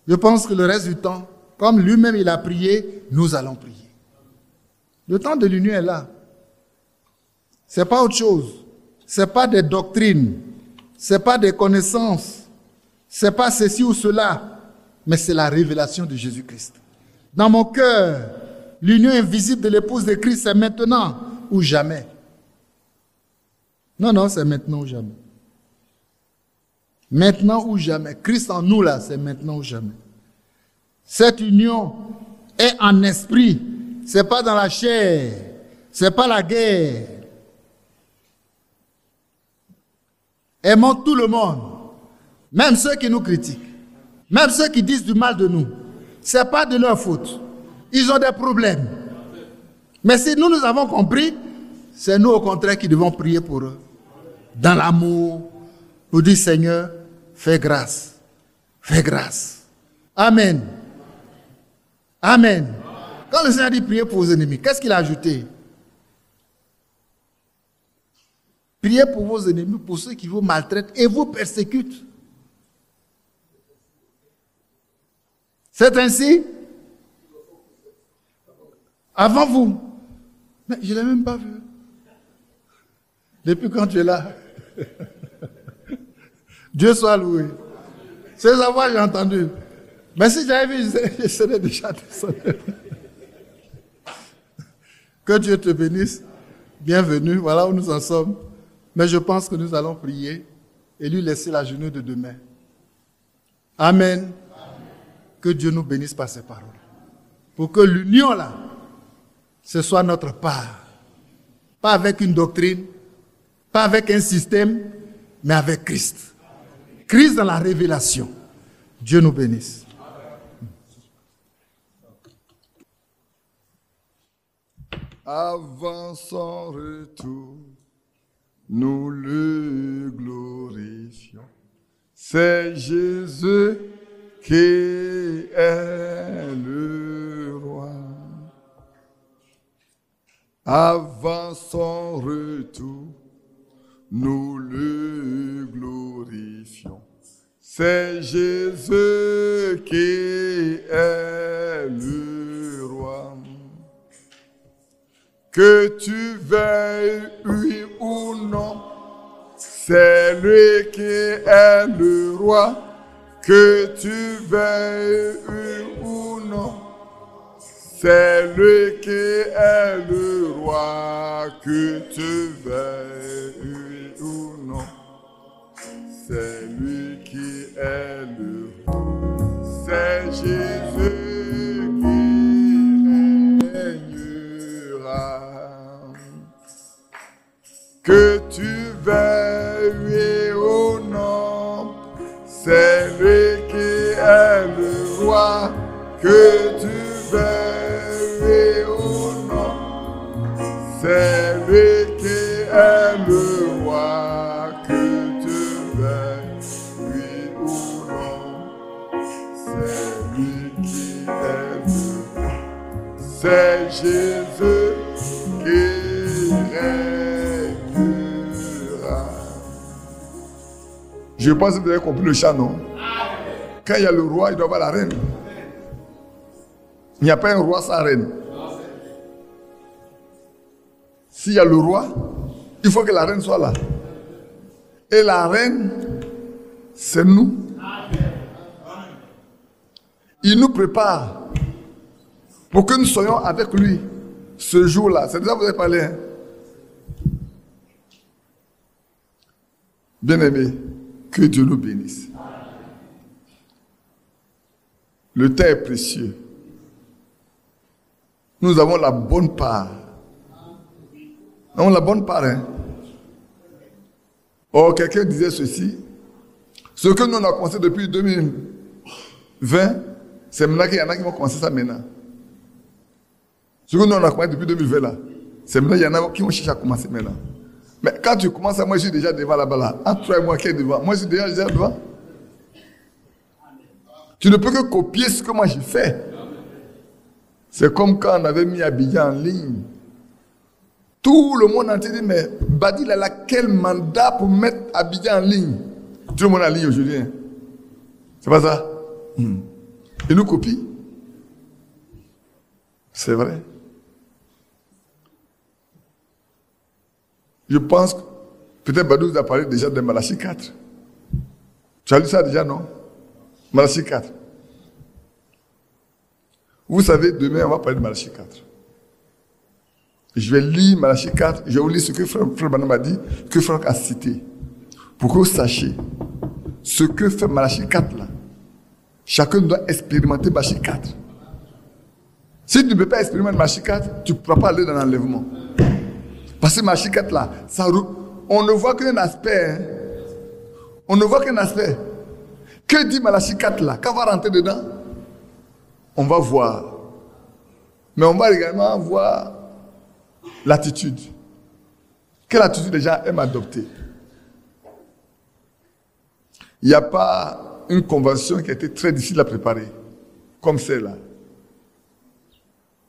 Je pense que le reste du temps, comme lui-même il a prié, nous allons prier. Le temps de l'union est là. Ce n'est pas autre chose. Ce n'est pas des doctrines. Ce n'est pas des connaissances. Ce n'est pas ceci ou cela. Mais c'est la révélation de Jésus-Christ. Dans mon cœur, l'union invisible de l'épouse de Christ, c'est maintenant ou jamais. Non, c'est maintenant ou jamais. Maintenant ou jamais. Christ en nous, là, c'est maintenant ou jamais. Cette union est en esprit. Ce n'est pas dans la chair. Ce n'est pas la guerre. Aimons tout le monde. Même ceux qui nous critiquent. Même ceux qui disent du mal de nous. Ce n'est pas de leur faute. Ils ont des problèmes. Mais si nous avons compris c'est nous au contraire qui devons prier pour eux. Dans l'amour, pour dire Seigneur, fais grâce. Fais grâce. Amen. Amen. Quand le Seigneur dit prier pour vos ennemis, qu'est-ce qu'il a ajouté? Priez pour vos ennemis, pour ceux qui vous maltraitent et vous persécutent. C'est ainsi? Avant vous. Mais je ne l'ai même pas vu. Depuis quand tu es là? Dieu soit loué. C'est sa voix, j'ai entendu. Mais si j'avais vu, je serais déjà descendu. Que Dieu te bénisse. Bienvenue, voilà où nous en sommes. Mais je pense que nous allons prier et lui laisser la journée de demain. Amen. Que Dieu nous bénisse par ses paroles. Pour que l'union là, ce soit notre part. Pas avec une doctrine, pas avec un système, mais avec Christ. Christ dans la révélation. Dieu nous bénisse. Avant son retour, nous le glorifions. C'est Jésus qui est le roi. Avant son retour, nous le glorifions. C'est Jésus qui est le roi. Que tu veuilles, oui ou non, c'est lui qui est le roi. Que tu veuilles, oui ou non, c'est lui qui est le roi. Que tu veuilles, oui ou non, c'est lui qui est le roi. C'est Jésus qui régnera. Que tu veuilles, oui ou non, c'est lui qui est le roi. Que tu veuilles, oui ou non, c'est lui qui est le roi. Que tu veuilles, oui ou non, c'est lui qui est le roi. C'est Jésus qui régnera. Je pense que vous avez compris le chant, non? Quand il y a le roi, il doit y avoir la reine. Il n'y a pas un roi sans reine. S'il y a le roi, il faut que la reine soit là. Et la reine, c'est nous. Il nous prépare pour que nous soyons avec lui ce jour-là. C'est déjà vous avez parlé. Hein? Bien-aimés, que Dieu nous bénisse. Le temps est précieux. Nous avons la bonne part. Nous avons la bonne part. Hein? Oh, quelqu'un disait ceci. Ce que nous avons commencé depuis 2020, c'est maintenant qu'il y en a qui vont commencer ça maintenant. Ce que nous avons commencé depuis 2020 là, c'est maintenant qu'il y en a qui vont chercher à commencer maintenant. Mais quand tu commences, moi je suis déjà devant là-bas là. Entre toi et moi qui est devant, moi je suis déjà devant. Tu ne peux que copier ce que moi j'ai fait. C'est comme quand on avait mis Abidjan en ligne. Tout le monde entier dit, mais Badi, il a quel mandat pour mettre Abidjan en ligne? Tout le monde en ligne aujourd'hui. Hein? C'est pas ça? Il nous copie. C'est vrai. Je pense que peut-être Badou vous a parlé déjà de Malachie 4. Tu as lu ça déjà, non? Malachie 4. Vous savez, demain, on va parler de Malachie 4. Je vais lire Malachie 4, je vais vous lire ce que Frère Branham a dit, que Franck a cité. Pour que vous sachiez ce que fait Malachie 4 là. Chacun doit expérimenter Malachie 4. Si tu ne peux pas expérimenter Malachie 4, tu ne pourras pas aller dans l'enlèvement. Parce que Malachie 4 là, on ne voit qu'un aspect. Hein. On ne voit qu'un aspect. Que dit Malachie 4 là? Quand on va rentrer dedans, on va voir. Mais on va également voir l'attitude. Quelle attitude les gens aiment adopter? Il n'y a pas une convention qui a été très difficile à préparer, comme celle-là.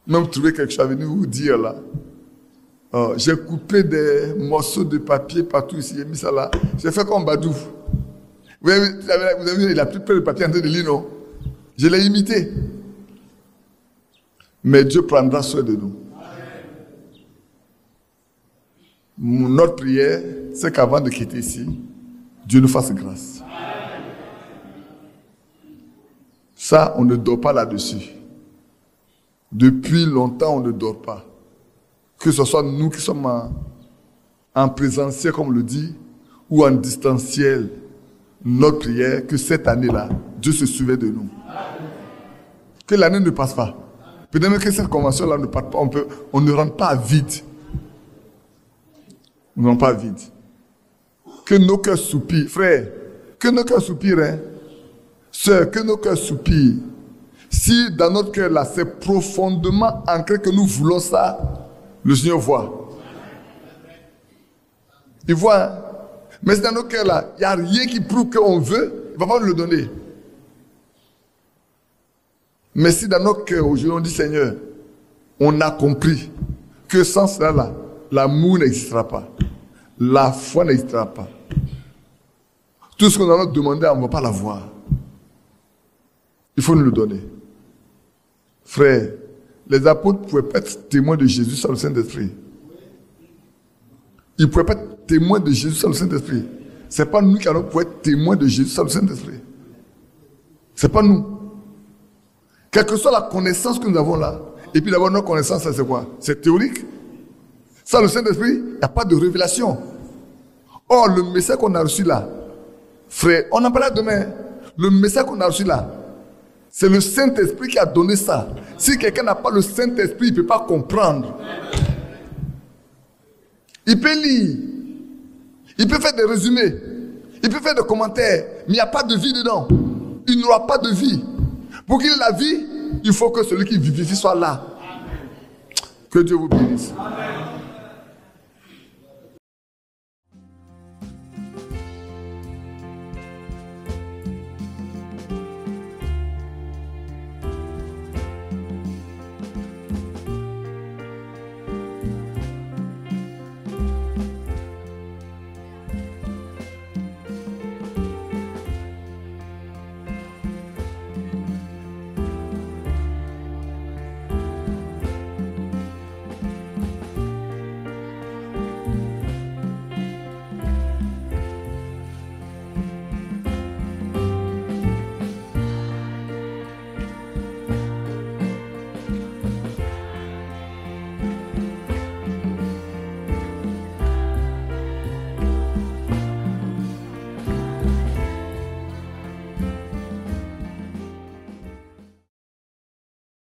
Même trouver quelque chose à venir vous dire là. J'ai coupé des morceaux de papier partout ici, j'ai mis ça là. J'ai fait comme Badou. Vous avez vu, il a pris plein de papier en train de lire, non? Je l'ai imité. Mais Dieu prendra soin de nous. Notre prière, c'est qu'avant de quitter ici, Dieu nous fasse grâce. Ça, on ne dort pas là-dessus. Depuis longtemps, on ne dort pas. Que ce soit nous qui sommes en présentiel, comme on le dit, ou en distanciel, notre prière, que cette année-là, Dieu se souvient de nous. Que l'année ne passe pas. Peut-être même que cette convention-là ne parte pas, on ne rentre pas vide. On ne rentre pas vide. Que nos cœurs soupirent, frère, que nos cœurs soupirent, hein. Sœur, que nos cœurs soupirent. Si dans notre cœur là, c'est profondément ancré que nous voulons ça, le Seigneur voit. Il voit. Hein? Mais si dans nos cœurs là, il n'y a rien qui prouve qu'on veut, il ne va pas nous le donner. Mais si dans nos cœurs aujourd'hui on dit Seigneur, on a compris que sans cela là, l'amour n'existera pas. La foi n'existera pas. Tout ce qu'on a demandé, on ne va pas l'avoir. Il faut nous le donner. Frère, les apôtres ne pouvaient pas être témoins de Jésus sans le Saint-Esprit. Ils ne pouvaient pas être témoins de Jésus sans le Saint-Esprit. Ce n'est pas nous qui allons pouvoir être témoins de Jésus sans le Saint-Esprit. Ce n'est pas nous. Quelle que soit la connaissance que nous avons là, et puis d'abord notre connaissance, c'est quoi? C'est théorique. Sans le Saint-Esprit, il n'y a pas de révélation. Or, le message qu'on a reçu là, frère, on en parlera demain. Le message qu'on a reçu là, c'est le Saint-Esprit qui a donné ça. Si quelqu'un n'a pas le Saint-Esprit, il ne peut pas comprendre. Il peut lire. Il peut faire des résumés. Il peut faire des commentaires. Mais il n'y a pas de vie dedans. Il n'aura pas de vie. Pour qu'il ait la vie, il faut que celui qui vivifie soit là. Que Dieu vous bénisse. Amen.